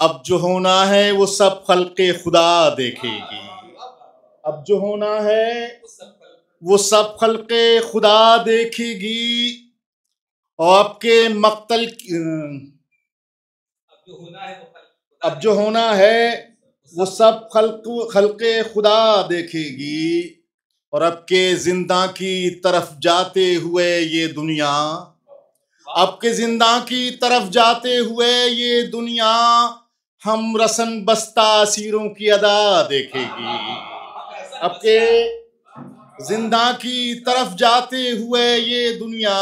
अब जो होना है वो सब खल्क़े खुदा देखेगी, अब जो होना है वो सब खल्क़े खुदा देखेगी। और आपके मक्तल अब जो होना है वो सब खल्क़े खुदा देखेगी। और अब के जिंदा की तरफ जाते हुए ये दुनिया, अब के जिंदा की तरफ जाते हुए ये दुनिया, हम रसन बस्ता असीरों की अदा देखेगी। अब के जिंदा की तरफ जाते हुए ये दुनिया,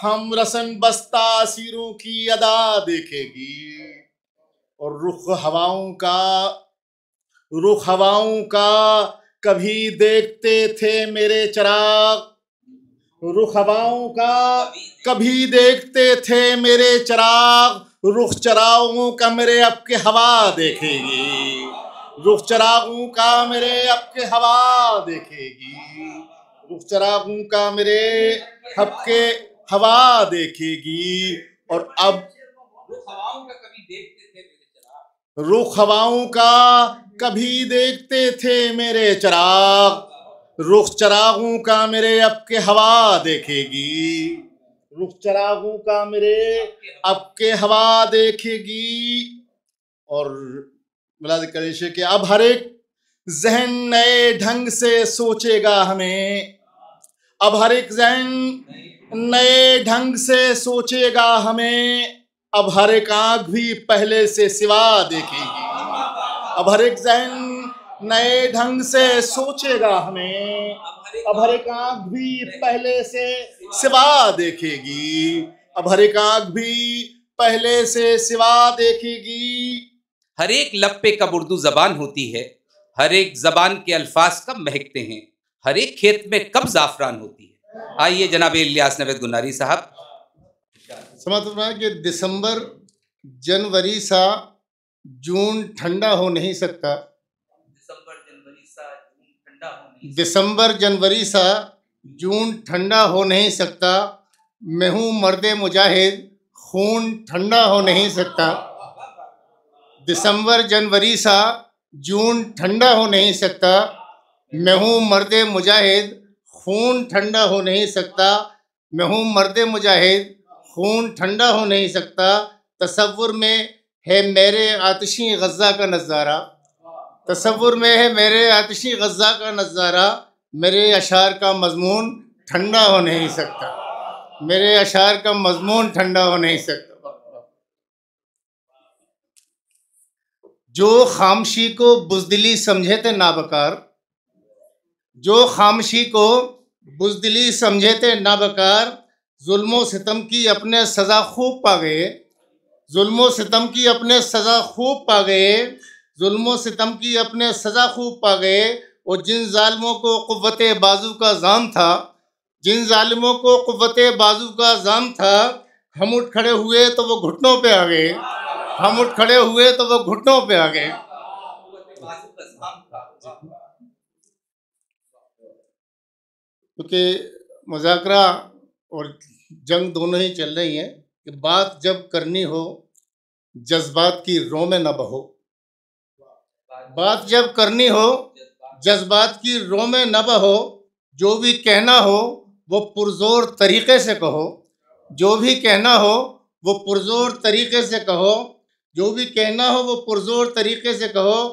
हम रसन बस्ता असीरों की अदा देखेगी। और रुख हवाओं का रुख हवाओं का कभी देखते थे मेरे चिराग, रुख हवाओं का कभी देखते थे मेरे चिराग, रुख चरागों का मेरे अब के हवा देखेगी, रुख चरागों का मेरे अब के हवा देखेगी, रुख चरागों का मेरे अब के हवा देखेगी। और अब रुख हवाओं का कभी देखते थे मेरे चिराग, रुख चरागों का मेरे अब के हवा देखेगी, रुख चरागों का मेरे अब के हवा देखेगी। और मुलाज़ करेशे कि अब हर एक जहन नए ढंग से सोचेगा हमें, अब हर एक जहन नए ढंग से सोचेगा हमें, अब हर एक आँख भी पहले से सिवा देखेगी, अब हर एक जहन नए ढंग से सोचेगा हमें, अब हर एक आँख भी पहले से सिवा देखेगी, अब हर एक आँख भी पहले से सिवा देखेगी। हर एक लब पे कब उर्दू जबान होती है, हर एक जबान के अल्फाज कब महकते हैं, हर एक खेत में कब जाफरान होती है। आइए जनाब इलियास नवेद गुन्नारी साहब। समाज कि दिसंबर जनवरी सा जून ठंडा हो नहीं सकता, दिसंबर जनवरी सा जून ठंडा हो नहीं सकता, मैं हूँ मर्दे मुजाहिद खून ठंडा हो नहीं सकता, दिसंबर जनवरी सा जून ठंडा हो नहीं सकता, मैं हूँ मर्दे मुजाहिद खून ठंडा हो नहीं सकता, मैं हूँ मर्दे मुजाहिद खून ठंडा हो नहीं सकता। तसव्वुर में है मेरे आतिशी गज़ा का नज़ारा, तसव्वुर में है मेरे आतिशी गज़ा का नज़ारा, मेरे अशार का मज़मून ठंडा हो नहीं सकता, मेरे अशार का मज़मून ठंडा हो नहीं सकता। जो खामशी को बुज़दिली समझे थे नाबकार, जो खामशी को बुज़दिली समझे थे नाबकार, जुल्मों सितम की अपने सज़ा खूब पा गए, जुल्मों सितम की अपने सज़ा खूब पा गए, जुल्मों सितम की अपने सज़ा खूब पा गए। और जिन जालिमों को कुव्वते बाजू का जाम था, जिन जालिमों को कुव्वते बाजू का जाम था, हम उठ खड़े हुए तो वो घुटनों पे आ गए, हम उठ खड़े हुए तो वो घुटनों पे आ गए। क्योंकि मुज़ाकरा और जंग दोनों ही चल रही हैं कि बात जब करनी हो जज्बात की रो में न बहो, बात जब करनी हो जज्बात की रो में न बहो, जो भी कहना हो वो पुरजोर तरीक़े से कहो, जो भी कहना हो वो पुरजोर तरीक़े से कहो, जो भी कहना हो वो पुरजोर तरीक़े से कहो।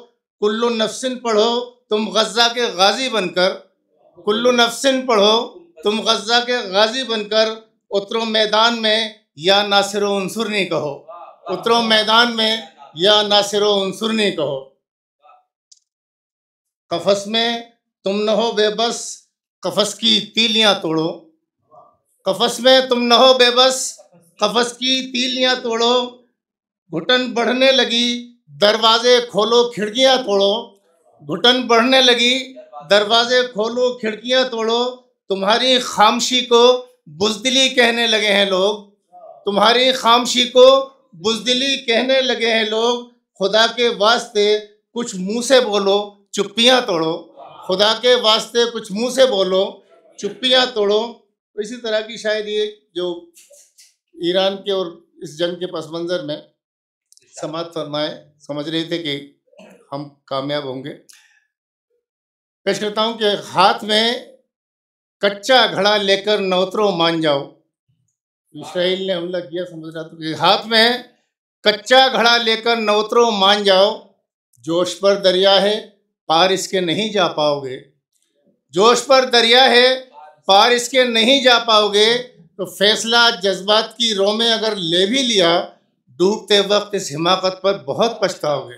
कुल्लु नफ्सिन पढ़ो तुम गज़ा के गाजी बनकर, कुल्लु नफ्सिन पढ़ो तुम गज़ा के गाजी बनकर, उतरो मैदान में या नासिरो उनसुरनी कहो, उतरो मैदान में या नासिरो उनसुरनी कहो। कफस में तुम न हो बेबस, कफस की तीलियां तोड़ो, कफस में तुम न हो बेबस, कफस की तीलियां तोड़ो। घुटन बढ़ने लगी दरवाजे खोलो खिड़कियां तोड़ो, घुटन बढ़ने लगी दरवाजे खोलो खिड़कियां तोड़ो। तुम्हारी खामशी को बुज़दिली कहने लगे हैं लोग, तुम्हारी खामशी को बुज़दिली कहने लगे हैं लोग। खुदा के वास्ते कुछ मुंह से बोलो चुप्पियां तोड़ो, खुदा के वास्ते कुछ मुंह से बोलो चुप्पियां तोड़ो। इसी तरह की शायद ये जो ईरान के और इस जंग के पस मंज़र में समात फरमाए, समझ रहे थे कि हम कामयाब होंगे। पेश करता हूँ कि हाथ में कच्चा घड़ा लेकर नौतरों मान जाओ। इसराइल ने हमला किया, समझ रहा था कि हाथ में कच्चा घड़ा लेकर नौतरों मान जाओ। जोश पर दरिया है पार इसके नहीं जा पाओगे, जोश पर दरिया है पार इसके नहीं जा पाओगे। तो फैसला जज्बात की रो में अगर ले भी लिया, डूबते वक्त इस हिमाकत पर बहुत पछताओगे,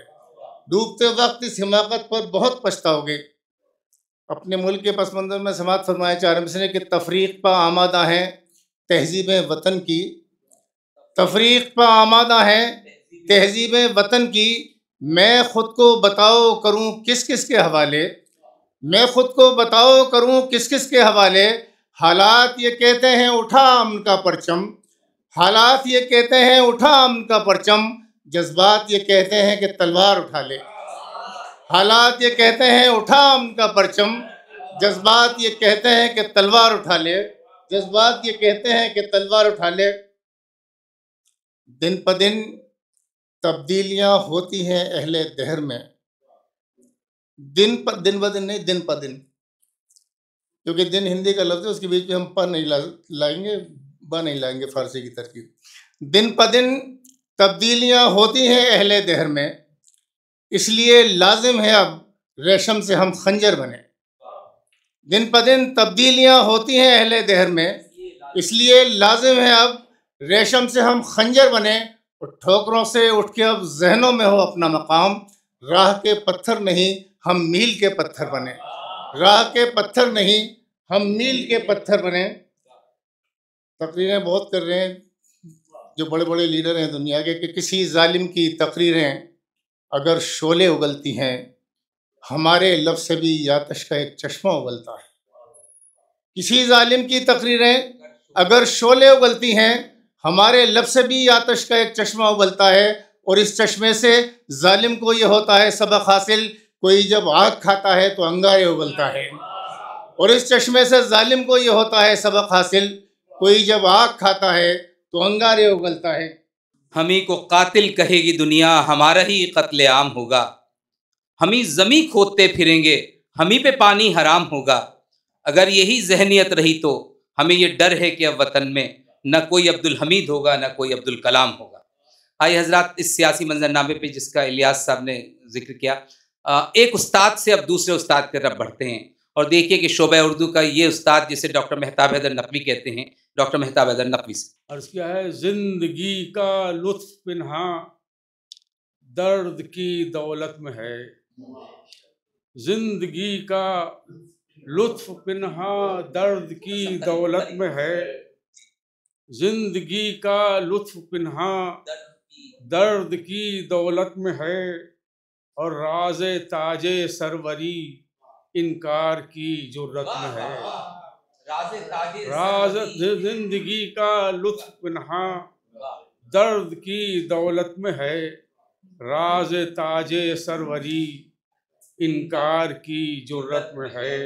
डूबते वक्त इस हिमाकत पर बहुत पछताओगे। अपने मुल्क के पस मंज़र में समात फरमाए चार मिसरे कि तफरीक पर आमादा हैं तहजीबें वतन की, तफरीक पर आमादा हैं तहजीबें वतन की। मैं खुद को बताओ करूं किस किस के हवाले, मैं खुद को बताओ करूं किस किस के हवाले। हालात ये कहते हैं उठा अमन का परचम, हालात ये कहते हैं उठा अमन का परचम, जज्बात ये कहते हैं कि तलवार उठा ले। हालात ये कहते हैं उठा अमन का परचम, जज्बात ये कहते हैं कि तलवार उठा ले, जज्बात ये कहते हैं कि तलवार उठा ले। दिन प दिन तब्दीलियाँ होती हैं अहले दहर में, दिन ब दिन नहीं, दिन प दिन, क्योंकि दिन हिंदी का लफ्ज़ है, उसके बीच में हम प नहीं लाएंगे, ब नहीं लाएंगे फारसी की तरकीब। दिन प दिन तब्दीलियाँ होती हैं अहले दहर में, इसलिए लाजिम है अब रेशम से हम खंजर बने। दिन प दिन तब्दीलियाँ होती हैं अहले दहर में, इसलिए लाजिम है अब रेशम से हम खंजर बने। और ठोकरों से उठ के अब जहनों में हो अपना मकाम, राह के पत्थर नहीं हम मील के पत्थर बने, राह के पत्थर नहीं हम मील के पत्थर बने। तकरीरें बहुत कर रहे हैं जो बड़े बड़े लीडर हैं दुनिया के कि किसी जालिम की तकरीरें अगर शोले उगलती हैं, हमारे लफ्ज़ से भी आतिश का एक चश्मा उगलता है। किसी जालिम की तकरीरें अगर शोले उगलती हैं, हमारे लफ्ज़ से भी आतिश का एक चश्मा उगलता है। और इस चश्मे से जालिम को ये होता है सबक हासिल, कोई जब आग खाता है तो अंगारे उगलता है। और इस चश्मे से जालिम को ये होता है सबक हासिल, कोई जब आग खाता है तो अंगारे उगलता है। हम ही को कातिल कहेगी दुनिया, हमारा ही कत्ले आम होगा। हम ही ज़मी खोदते फिरेंगे, हम ही पे पानी हराम होगा। अगर यही जहनियत रही तो हमें ये डर है कि अब वतन में न कोई अब्दुल हमीद होगा न कोई अब्दुल कलाम होगा। आइए हजरात, इस सियासी मंजरनामे पे जिसका इलियास साहब ने जिक्र किया, एक उस्ताद से अब दूसरे उस्ताद की तरफ बढ़ते हैं और देखिए कि शोबा उर्दू का ये उस्ताद जिसे डॉक्टर मेहताब हैदर नकवी कहते हैं, डॉक्टर मेहताब हैदर नकवी से अर्ज़ किया है। जिंदगी का लुत्फ़ पिन्हा दर्द की दौलत में है, जिंदगी का लुत्फ़ पिन्हा दर्द की दौलत में है, जिंदगी का लुत्फ़ पिन्हा दर्द की दौलत में है, और राज़े ताजे सरवरी इनकार की जुर्रत में है। राज जिंदगी का लुत्फ़ पिन्हा दर्द की दौलत में है, राज ताजे सरवरी इनकार की जुर्रत में है।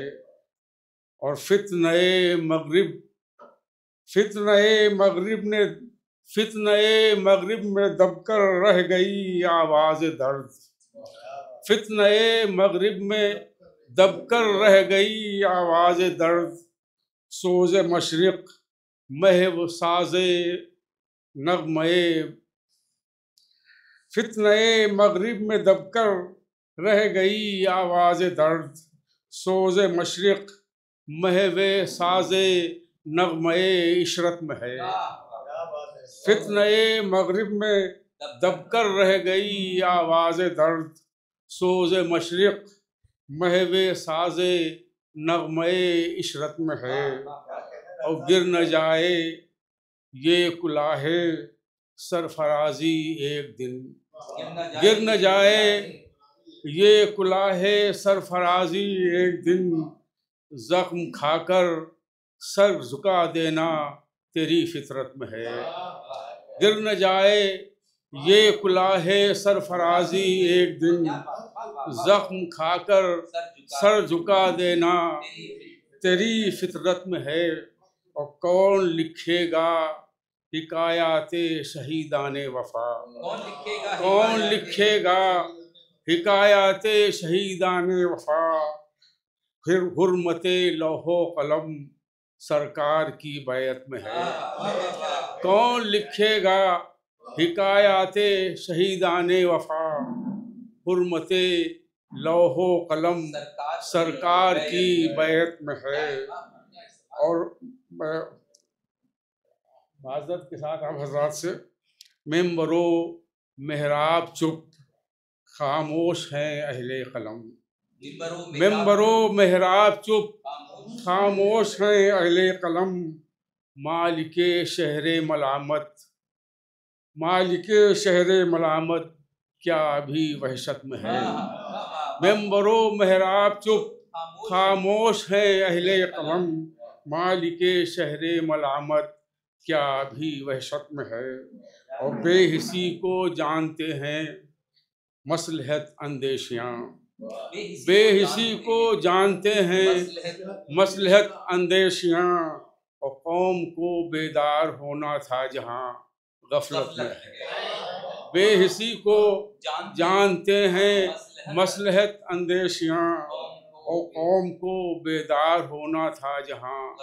और फितने मगरिब में दबकर रह गई आवाज़ दर्द, फितने मगरिब में दबकर रह गई आवाज़ दर्द, सोज़े मशरिक़ महव साज़े नग़्मे। फितने मगरिब में दबकर रह गई आवाज़ दर्द, सोज़े मशरिक़ महव साज़े नग़्मे इशरत में है। फितने मगरिब में दबकर रह गई आवाज़ दर्द, सोज़े मशरिक़ महव साज़े नग़्मे इशरत में है। और गिर न जाए ये कुलाहे सरफराजी एक दिन, गिर न जाए ये कुलाहे सरफराजी एक दिन, ज़ख्म खाकर सर झुका देना तेरी फितरत में है। गिर न जाए ये कुलाहे सरफराजी एक दिन, ज़ख्म खाकर सर झुका देना तेरी फितरत में है। और कौन लिखेगा हिकायाते शहीदाने वफा, कौन लिखेगा हिकायाते शहीदाने वफा, फिर हुर्मते लौहो कलम सरकार की बैत में है। कौन लिखेगा हिकायाते शहीदाने वफा, हुर्मते लौहो कलम सरकार की बैत में है। और माज़रत के साथ आप हज़रात से, मेंबरो मेहराब चुप खामोश हैं अहले कलम, मेंबरो मेहराब चुप खामोश हैं अहले कलम, मालिके शहरे मलामत, मालिके शहरे मलामत क्या भी वहशत में है। मेंबरो महराब चुप खामोश है अहले कलम, मालिके शहरे मलामत क्या भी वहशत में है। और बेहिसी को जानते हैं मसलहत अंदेशियाँ, बेहिसी को जानते हैं मसलहत अंदेशियाँ। और कौम को बेदार होना था जहाँ गफलत में है। बेहिसी को जानते हैं मसलहत अंदेशियाँ, और कौम को बेदार होना था जहाँ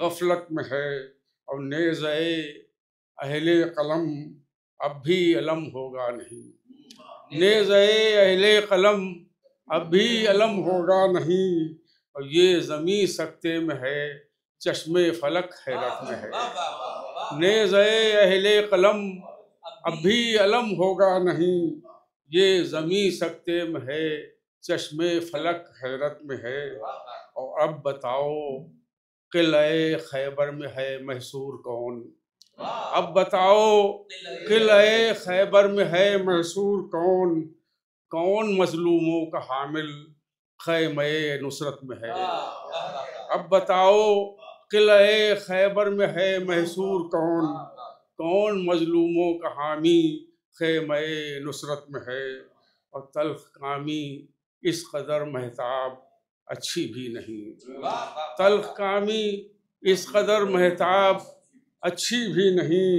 गफलत में है। और नेज़े अहले कलम अब भी अलम होगा नहीं, नेज़े अहले कलम अब भी अलम होगा नहीं। और ये ज़मी सकते में है चश्मे फलक हैरत में है। नेज़े अहले कलम अब भी अलम होगा नहीं, ये ज़मी सकते में है चश्मे फलक हैरत में है। और अब बताओ किले खैबर में है महसूर कौन, अब बताओ किले खैबर में है महसूर कौन, कौन मजलूमों का हामिल खैमे नुसरत में है। अब बताओ किले खैबर में है महसूर कौन, कौन मजलूमों का हामी खैमे नुसरत में है। और तल्ख कामी इस कदर महताब अच्छी भी नहीं, तल्ख कामी इस कदर महताब अच्छी भी नहीं।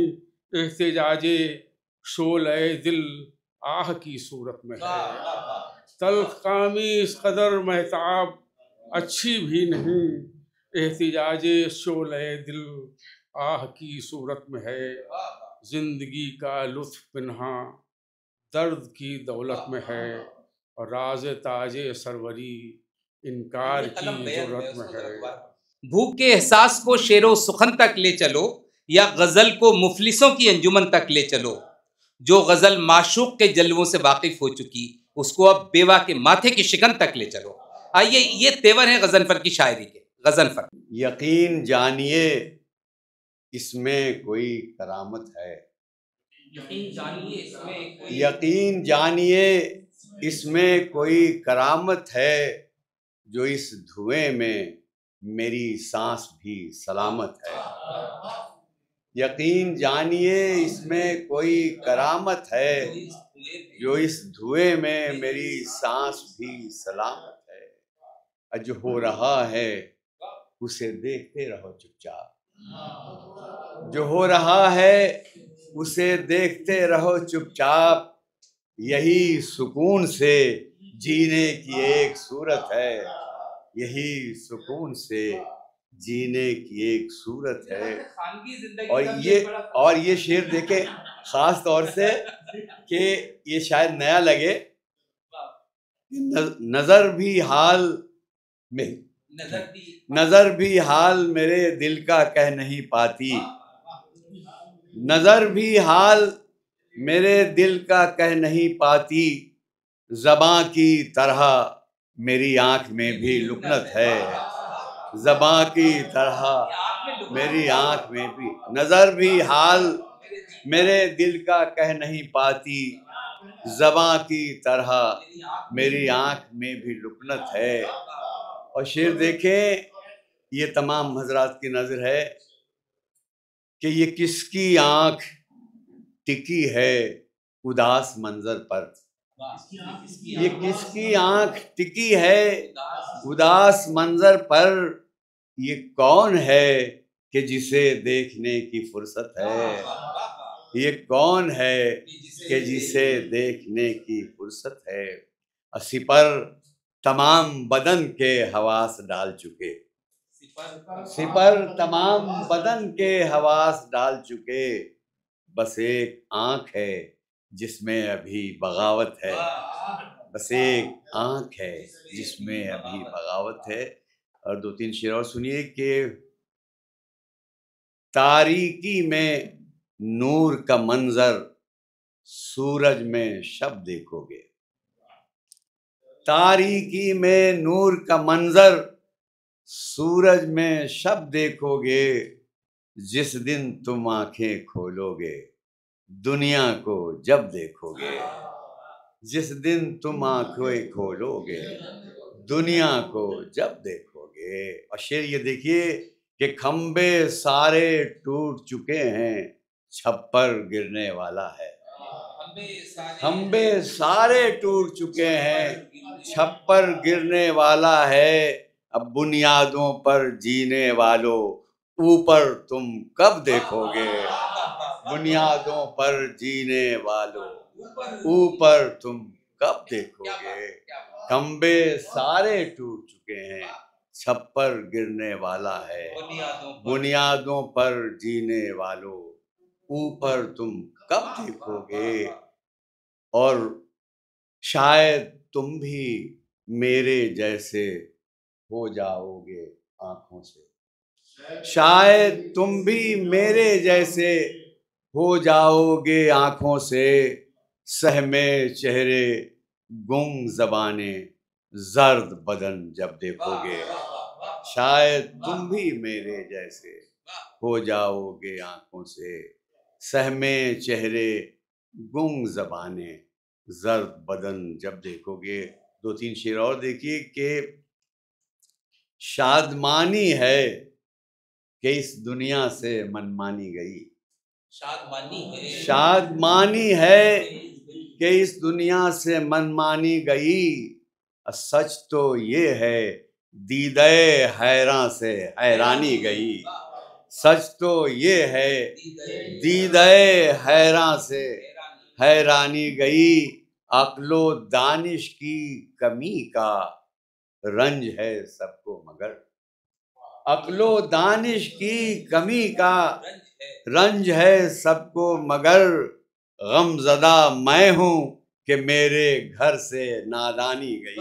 एहतिजाजे शोले दिल आह की सूरत में है। तल्ख कामी इस कदर महताब अच्छी भी नहीं, एहतिजाजे शोले दिल आह की सूरत में है। जिंदगी का लुत्फ पिन्हा दर्द की दौलत में है, और राज ताजे सरवरी इनकार की जरूरत में है। भूख के एहसास को शेरो सुखन तक ले चलो, या गजल को मुफलिसों की अंजुमन तक ले चलो। जो गजल माशूक के जलवों से वाकिफ हो चुकी, उसको अब बेवा के माथे की शिकन तक ले चलो। आइए, ये तेवर है गजनफर की शायरी के। गजनफर। यकीन जानिए इसमें कोई करामत है, यकीन जानिए इसमें कोई, यकीन जानिए इसमें कोई करामत है। जो इस धुएं में मेरी सांस भी सलामत है। यकीन जानिए इसमें कोई करामत है, जो इस धुएं में मेरी सांस भी सलामत है। अज हो रहा है उसे देखते रहो चुपचाप, जो हो रहा है उसे देखते रहो चुपचाप। यही सुकून से जीने की एक सूरत है, यही सुकून से जीने की एक सूरत है। और ये शेर देखे खास तौर से कि ये शायद नया लगे, नजर भी हाल में, नजर भी हाल मेरे दिल का कह नहीं पाती, नजर भी हाल मेरे दिल का कह नहीं पाती। ज़बां की तरह मेरी आंख में भी लुकनत है, ज़बां की तरह मेरी आंख में भी, नजर भी हाल मेरे दिल का कह नहीं पाती। ज़बां की तरह मेरी आंख में भी लुकनत है। और शेर देखें, ये तमाम हजरात की नज़र है कि ये किसकी आंख टिकी है उदास मंजर पर, ये किसकी आंख टिकी है उदास मंजर पर। ये कौन है कि जिसे देखने की फुर्सत है, ये कौन है कि जिसे देखने की फुर्सत है। सिपर तमाम बदन के हवास डाल चुके, सिपर तमाम बदन के हवास डाल चुके। बस एक आंख है जिसमें अभी बगावत है, बस एक आंख है जिसमें अभी बगावत है। और दो तीन शेर और सुनिए कि तारीकी में नूर का मंजर सूरज में शब देखोगे, तारीकी में नूर का मंजर सूरज में शब देखोगे। जिस दिन तुम आंखें खोलोगे दुनिया को जब देखोगे, जिस दिन तुम आंखें खोलोगे दुनिया को जब देखोगे। और शेर ये देखिए कि खंबे सारे टूट चुके हैं, छप्पर गिरने वाला है। खंबे सारे टूट चुके हैं, छप्पर गिरने वाला है। अब बुनियादों पर जीने वालों ऊपर तुम कब देखोगे। बुनियादों पर जीने वालों ऊपर तुम कब देखोगे। खंबे सारे टूट चुके हैं, छप्पर गिरने वाला है। बुनियादों पर जीने वालों ऊपर तुम कब देखोगे। और शायद तुम भी मेरे जैसे हो जाओगे आंखों से। शायद तुम भी मेरे जैसे हो जाओगे आंखों से। सहमे चेहरे गुम ज़बाने जर्द बदन जब देखोगे। शायद तुम भी मेरे जैसे हो जाओगे आंखों से। सहमे चेहरे गुम ज़बाने जर्द बदन जब देखोगे। दो तीन शेर और देखिए कि शादमानी है कि इस दुनिया से मनमानी गई। शादमानी है कि इस दुनिया से मनमानी गई। सच तो ये है दीदे हैरान से हैरानी गई। सच तो ये है दीदे हैरान से हैरानी गई। अक्लो दानिश की कमी का रंज है सबको मगर। अक्लो दानिश की कमी का रंज है सबको मगर। गमज़दा मैं हूँ कि मेरे घर से नादानी गई।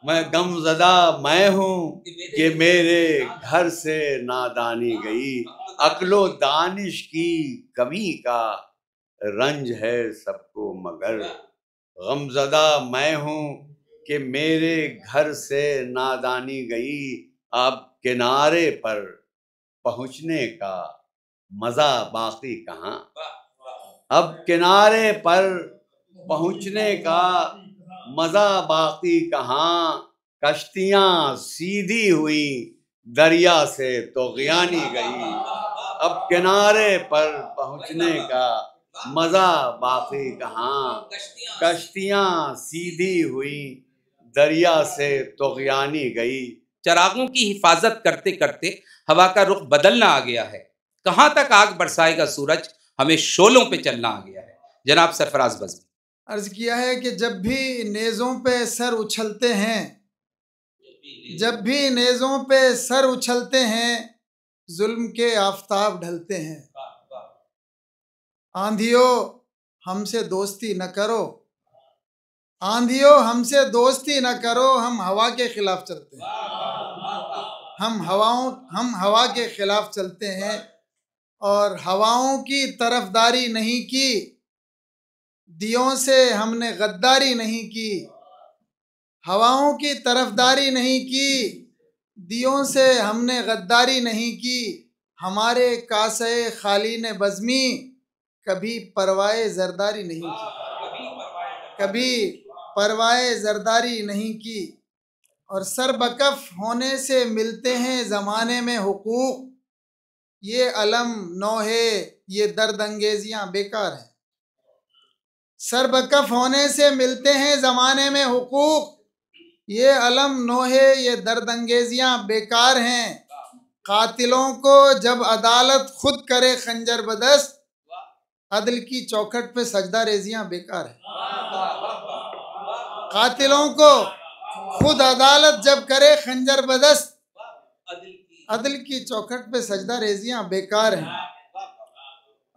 मैं गमज़दा मैं हूँ कि मेरे घर से नादानी गई। अक्लो दानिश की कमी का रंज है सबको मगर। गमज़दा मैं हूँ कि मेरे घर से नादानी गई। अब किनारे पर पहुँचने का मज़ा बाकी कहाँ। अब किनारे पर पहुँचने का मज़ा बाकी कहाँ। कश्तियाँ सीधी हुई दरिया से तुग़यानी गई। अब किनारे पर पहुँचने का मज़ा बाकी कहाँ। कश्तियाँ सीधी हुई दरिया से तुग़यानी गई। चरागों की हिफाजत करते करते हवा का रुख बदलना आ गया है। कहाँ तक आग बरसाएगा सूरज, हमें शोलों पे चलना आ गया है। जनाब सरफराज बज़मी। अर्ज किया है कि जब भी नेज़ों पे सर उछलते हैं, जब भी नेज़ों पे सर उछलते हैं, जुल्म के आफताब ढलते हैं। आंधियों हमसे दोस्ती न करो, आंधियों हमसे दोस्ती न करो, हम हवा के खिलाफ चलते हैं। हम हवा के खिलाफ चलते हैं और हवाओं की तरफदारी नहीं की। दियों से हमने गद्दारी नहीं की। हवाओं की तरफदारी नहीं की, दियों से हमने गद्दारी नहीं की। हमारे कासे खाली ने बज़मी कभी परवाए ज़रदारी नहीं की। कभी परवाए ज़रदारी नहीं की। और सरबकफ होने से मिलते हैं ज़माने में हुकूक। ये अलम नौहे ये दर्द अंगेजियाँ बेकार हैं। सरबकफ होने से मिलते हैं ज़माने में हुकूक। ये अलम नौहे ये दर्द अंगेजियाँ बेकार हैं। कातिलों को जब अदालत खुद करे खंजर बदस्त, अदल की चौखट पे सजदा रेजियाँ बेकार हैं। कातिलों को खुद अदालत जब करे खंजर बदस्त, अदल की चौखट पे सजदा रेजियाँ बेकार हैं।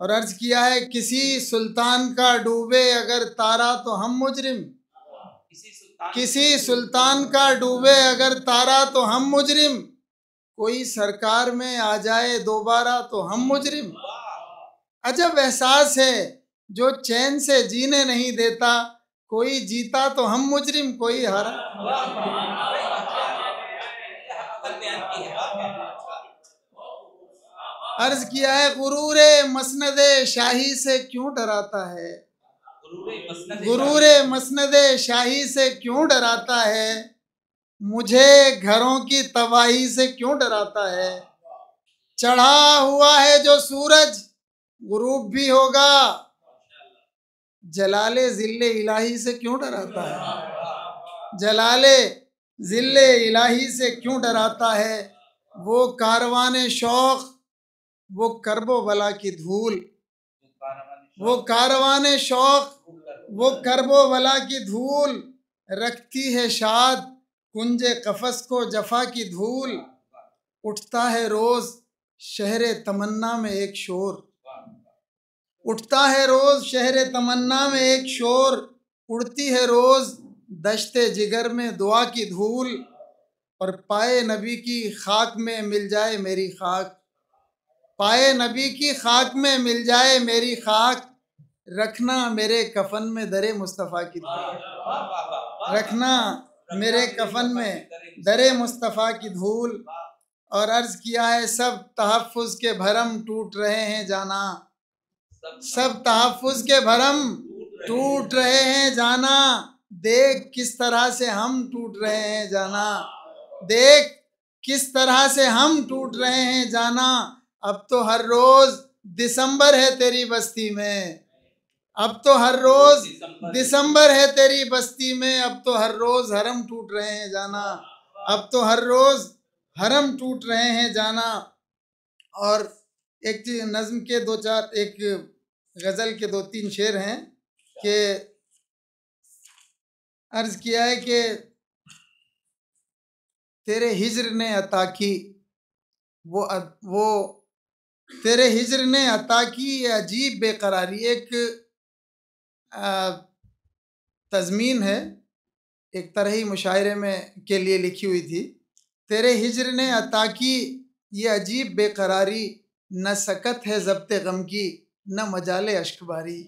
और अर्ज किया है किसी सुल्तान का डूबे अगर तारा तो हम मुजरिम। किसी सुल्तान का डूबे अगर तारा तो हम मुजरिम। कोई सरकार में आ जाए दोबारा तो हम मुजरिम। अजब एहसास है जो चैन से जीने नहीं देता। कोई जीता तो हम मुजरिम, कोई हारा। अर्ज किया है गुरूरे मसनदे शाही से क्यों डराता है। गुरूर मसनद शाही से क्यों डराता है, मुझे घरों की तबाही से क्यों डराता है। चढ़ा हुआ है जो सूरज गुरूब भी होगा, जलाले जिल्ले इलाही से क्यों डराता है। जलाले जिल्ले इलाही से क्यों डराता है। वो कारवाने शौक, वो करबो बला की धूल, वो कारवाने शौक, वो करबो बला की धूल, रखती है शाद कुंजे कफस को जफा की धूल। उठता है रोज शहरे तमन्ना में एक शोर, उठता है रोज शहरे तमन्ना में एक शोर। उड़ती है रोज दश्ते जिगर में दुआ की धूल, और पाए नबी की खाक में मिल जाए मेरी खाक, पाए नबी की खाक में मिल जाए मेरी खाक। रखना मेरे कफन में दरे मुस्तफ़ा की धूल, रखना मेरे कफन में दरे मुस्तफ़ा की धूल। और अर्ज किया है सब तहफ़्फ़ुज़ के भरम टूट रहे हैं जाना, सब तहफ़्फ़ुज़ के भरम टूट रहे हैं जाना। देख किस तरह से हम टूट रहे हैं जाना, देख किस तरह से हम टूट रहे हैं जाना। अब तो हर रोज़ दिसंबर है तेरी बस्ती में, अब तो हर रोज़ दिसंबर है तेरी बस्ती में। अब तो हर रोज़ हरम टूट रहे हैं जाना, अब तो हर रोज़ हरम टूट रहे हैं जाना। और एक नज़्म के दो चार, एक गज़ल के 2-3 शेर हैं कि अर्ज़ किया है कि तेरे हिज्र ने अता की, वो तेरे हिज्र ने अता की ये अजीब बेकरारी। एक तज़मीन है, एक तरही मुशायरे में के लिए लिखी हुई थी। तेरे हिज्र ने अता की ये अजीब बेकरारी, न सकत है ज़ब्ते गम की न मजाले अश्क बारी,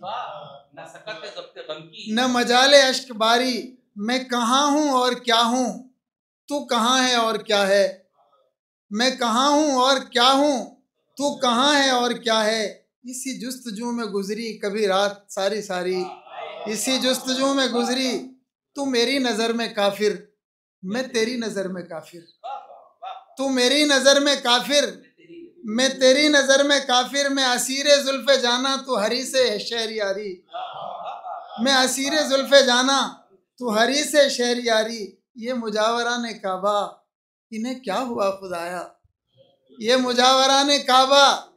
न मजाले अश्क बारी। मैं कहाँ हूँ और क्या हूँ, तू कहाँ है और क्या है। मैं कहाँ हूँ और क्या हूँ, तू कहाँ है और क्या है। इसी जुस्तजू में गुजरी कभी रात सारी सारी, इसी जुस्तजू में गुजरी। तू मेरी नज़र में काफिर, मैं तेरी नज़र में काफिर, तू मेरी नज़र में काफिर, मैं तेरी नज़र में काफिर। मैं असीरे जुल्फ़े जाना तू हरी से शहरियारी, मैं असीरे जुल्फ़े जाना तू हरी से शहरियारी। ये मुजावरा ने काबा इन्हें क्या हुआ खुदाया, ये मुजावरा ने काबा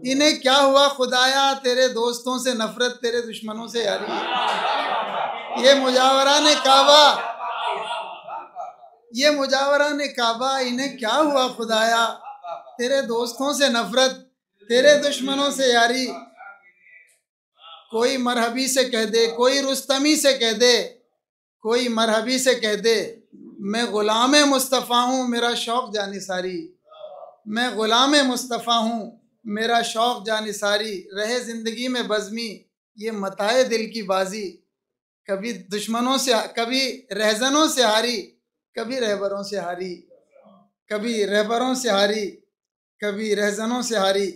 इन्हें क्या हुआ खुदाया। तेरे दोस्तों से नफरत तेरे दुश्मनों से यारी, ये मुजावरा ने काबा, ये मुजावरा ने काबा इन्हें क्या हुआ खुदाया। तेरे दोस्तों से नफरत तेरे दुश्मनों से यारी। कोई मरहबी से कह दे, कोई रुस्तमी से कह दे, कोई मरहबी से कह दे, मैं ग़ुलाम मुस्तफ़ा हूँ मेरा शौक़ जानिसारी, मैं ग़ुलाम मुस्तफ़ा हूँ मेरा शौक़ जानिसारी। रहे ज़िंदगी में बज़मी ये मताए दिल की बाजी, कभी दुश्मनों से, कभी रहज़नों से हारी, कभी रहबरों से हारी, कभी रहबरों से हारी, कभी रहज़नों से हारी।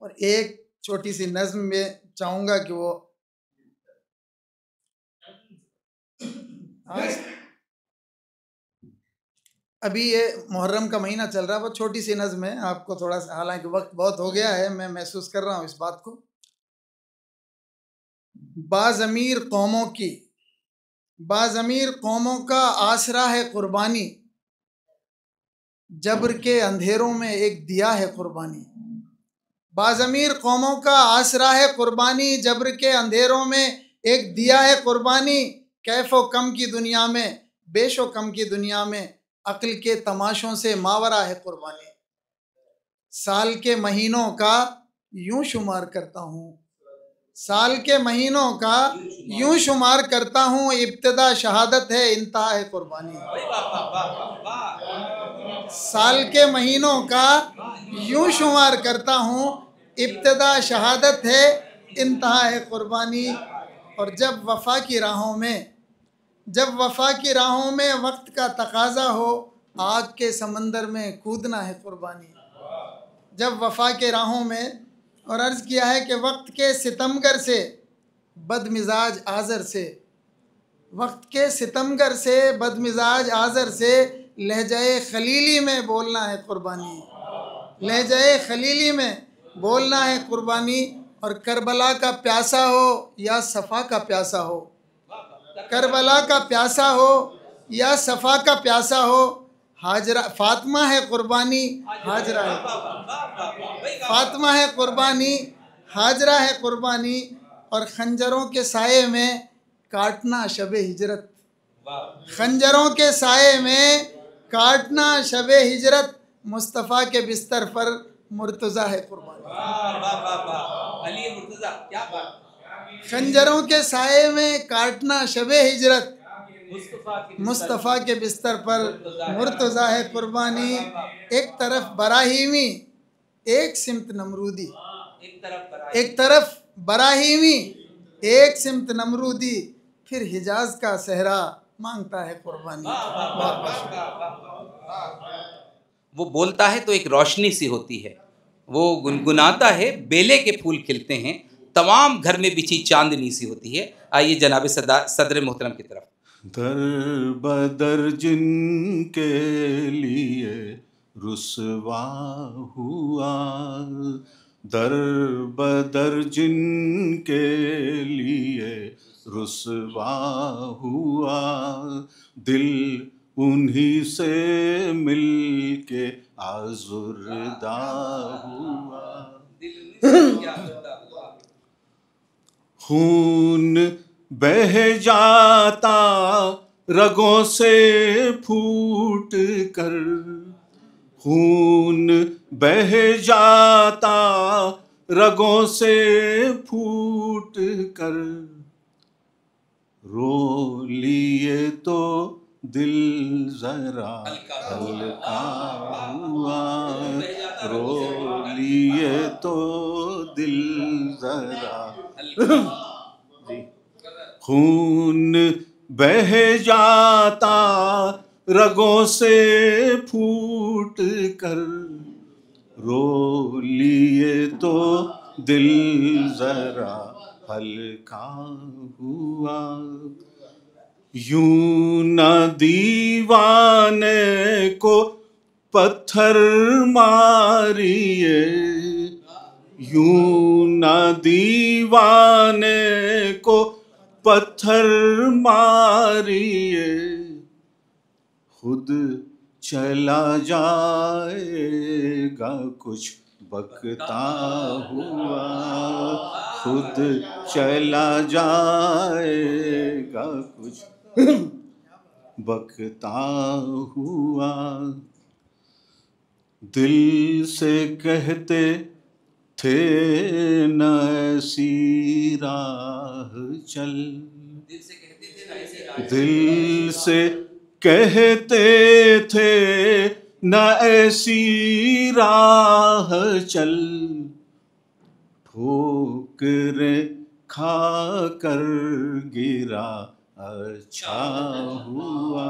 और एक छोटी सी नज़्म में चाहूँगा कि वो आज अभी ये मुहर्रम का महीना चल रहा है, बहुत छोटी सी नज़्म है, आपको थोड़ा सा, हालांकि वक्त बहुत हो गया है, मैं महसूस कर रहा हूँ इस बात को। बाज़मीर कौमों की, बाज़मीर कौमों का आसरा है कुर्बानी, जब्र के अंधेरों में एक दिया है कुर्बानी। बाज़मीर कौमों का आसरा है कुर्बानी, जब्र के अंधेरों में एक दिया है कुर्बानी। कैफ़ो कम की दुनिया में, बेशो कम की दुनिया में, अक्ल के तमाशों से मावरा है कुर्बानी। साल के महीनों का यूं शुमार करता हूँ, साल के महीनों का यूं शुमार करता हूँ, इब्तिदा शहादत है इंतहा है कुर्बानी। साल के महीनों का यूं शुमार करता हूँ, इब्तिदा शहादत है इंतहा है कुर्बानी। और जब वफ़ा की राहों में, जब वफ़ा की राहों में वक्त का तकाज़ा हो, आग के समंदर में कूदना है कुर्बानी। जब वफ़ा के राहों में, और अर्ज़ किया है कि वक्त के सितमगर से बदमिजाज आज़र से, वक्त के सितमगर से बदमिजाज आज़र से लहजाए खलीली में बोलना है कुर्बानी, लहजाए खलीली में बोलना है कुर्बानी। और करबला का प्यासा हो या सफ़ा का प्यासा हो, करबला का प्यासा हो या सफ़ा का प्यासा हो, हाजरा फातिमा है कुर्बानी, हाजरा है, फातिमा है कुर्बानी, हाजरा है कुर्बानी। और खंजरों के साये में काटना शबे हिजरत, खंजरों के साये में काटना शबे हिजरत, मुस्तफ़ा के बिस्तर पर मुर्तज़ा है कुर्बानी। खंजरों के साये में काटना शबे हिजरत, मुस्तफ़ा के बिस्तर पर मुर्तज़ा है कुर्बानी। एक तरफ बराहीमी, एक सिमत नमरूदी, एक तरफ बराहीमी, एक सिमत नमरूदी, फिर हिजाज का सहरा मांगता है कुर्बानी। वो बोलता है तो एक रोशनी सी होती है, वो गुनगुनाता है बेले के फूल खिलते हैं, तमाम घर में बिछी चांदनी सी होती है। आइए जनाब सदर मोहतरम की तरफ। दर बदर जिनके लिए रुसवा हुआ, दर बदर जिनके लिए रुसवा हुआ, दिल उन्हीं से मिल के आज़ुर्दा हुआ। खून बह जाता रगों से फूट कर, खून बह जाता रगों से फूट कर, रो लिए तो दिल जरा हल्का हुआ, रो लिए तो दिल जरा खून बह जाता रगों से फूट कर, रो लिए तो दिल जरा हल्का हुआ। यूं न दीवाने को पत्थर मारिए, यूं न दीवाने को पत्थर मारिए, खुद चला जाएगा कुछ बकता हुआ, खुद चला जाएगा कुछ बकता हुआ। दिल से कहते थे न ऐसी राह चल, दिल से कहते थे न ऐसी राह चल, ठोकरें खा कर गिरा अच्छा हुआ,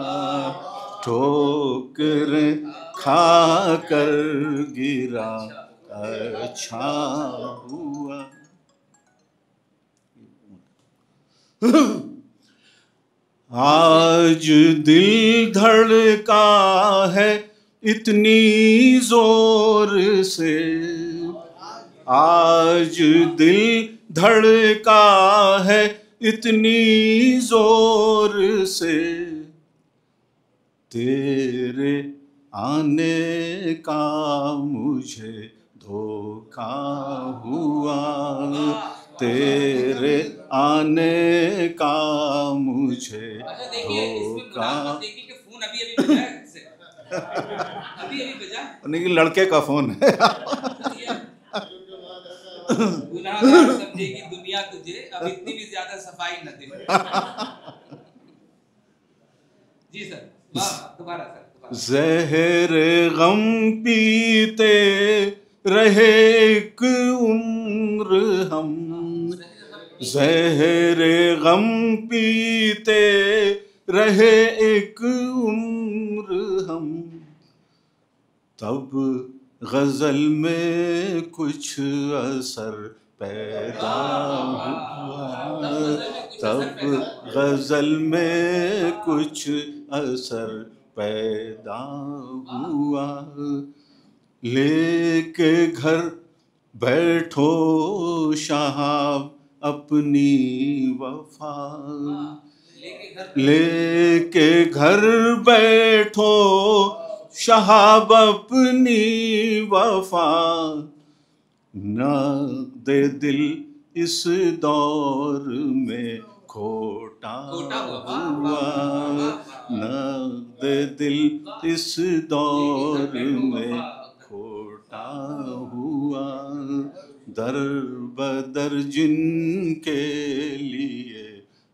ठोकरें खा कर गिरा अच्छा हुआ। आज दिल धड़का है इतनी जोर से, आज दिल धड़का है इतनी जोर से, तेरे आने का मुझे धोखा हुआ, तेरे आने का मुझे धोखा। नहीं, लड़के का फोन है। गुनाहगार समझेगी दुनिया तुझे, अब इतनी भी ज्यादा सफाई न दे। जी सर, दोबारा सर। ज़हर गम पीते रहे एक उम्र हम, ज़हर गम पीते रहे एक उम्र हम, तब गज़ल में कुछ असर पैदा हुआ, तब गज़ल में कुछ असर पैदा हुआ। लेके घर बैठो शहाब अपनी वफा, लेके घर बैठो शहाब अपनी वफा, नक़्द दिल इस दौर में खोटा हुआ, नक़्द दिल इस दौर में खोटा हुआ। दर बदर जिनके लिए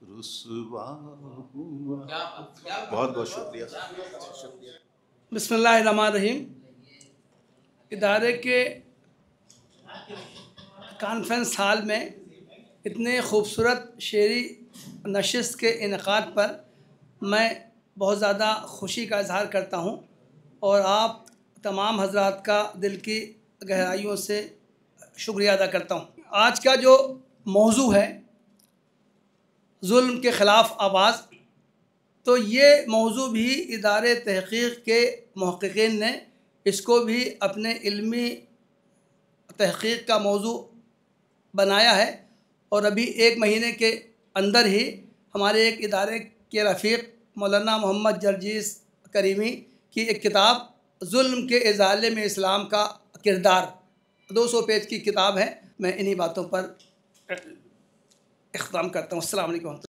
रुसवा हुआ। बहुत बहुत शुक्रिया। बिस्मिल्लाहिर्रहमानिर्रहीम। इदारे के कॉन्फ्रेंस हॉल में इतने खूबसूरत शेरी नशिस्त के इनेकाद पर मैं बहुत ज़्यादा खुशी का इजहार करता हूँ और आप तमाम हजरात का दिल की गहराइयों से शुक्रिया अदा करता हूँ। आज का जो मौजू है जुल्म के ख़िलाफ़ आवाज़, तो ये मौजू भी इदारे तहक़ीक़ के मुहक़्क़ीन ने इसको भी अपने इल्मी तहक़ीक़ का मौजू बनाया है और अभी 1 महीने के अंदर ही हमारे एक इदारे के रफ़ीक़ मौलाना मोहम्मद जर्जीस करीमी की एक किताब जुल्म के इज़ाले में इस्लाम का किरदार 200 पेज की किताब है। मैं इन्हीं बातों पर इख्तिताम करता हूँ। अस्सलाम वालेकुम।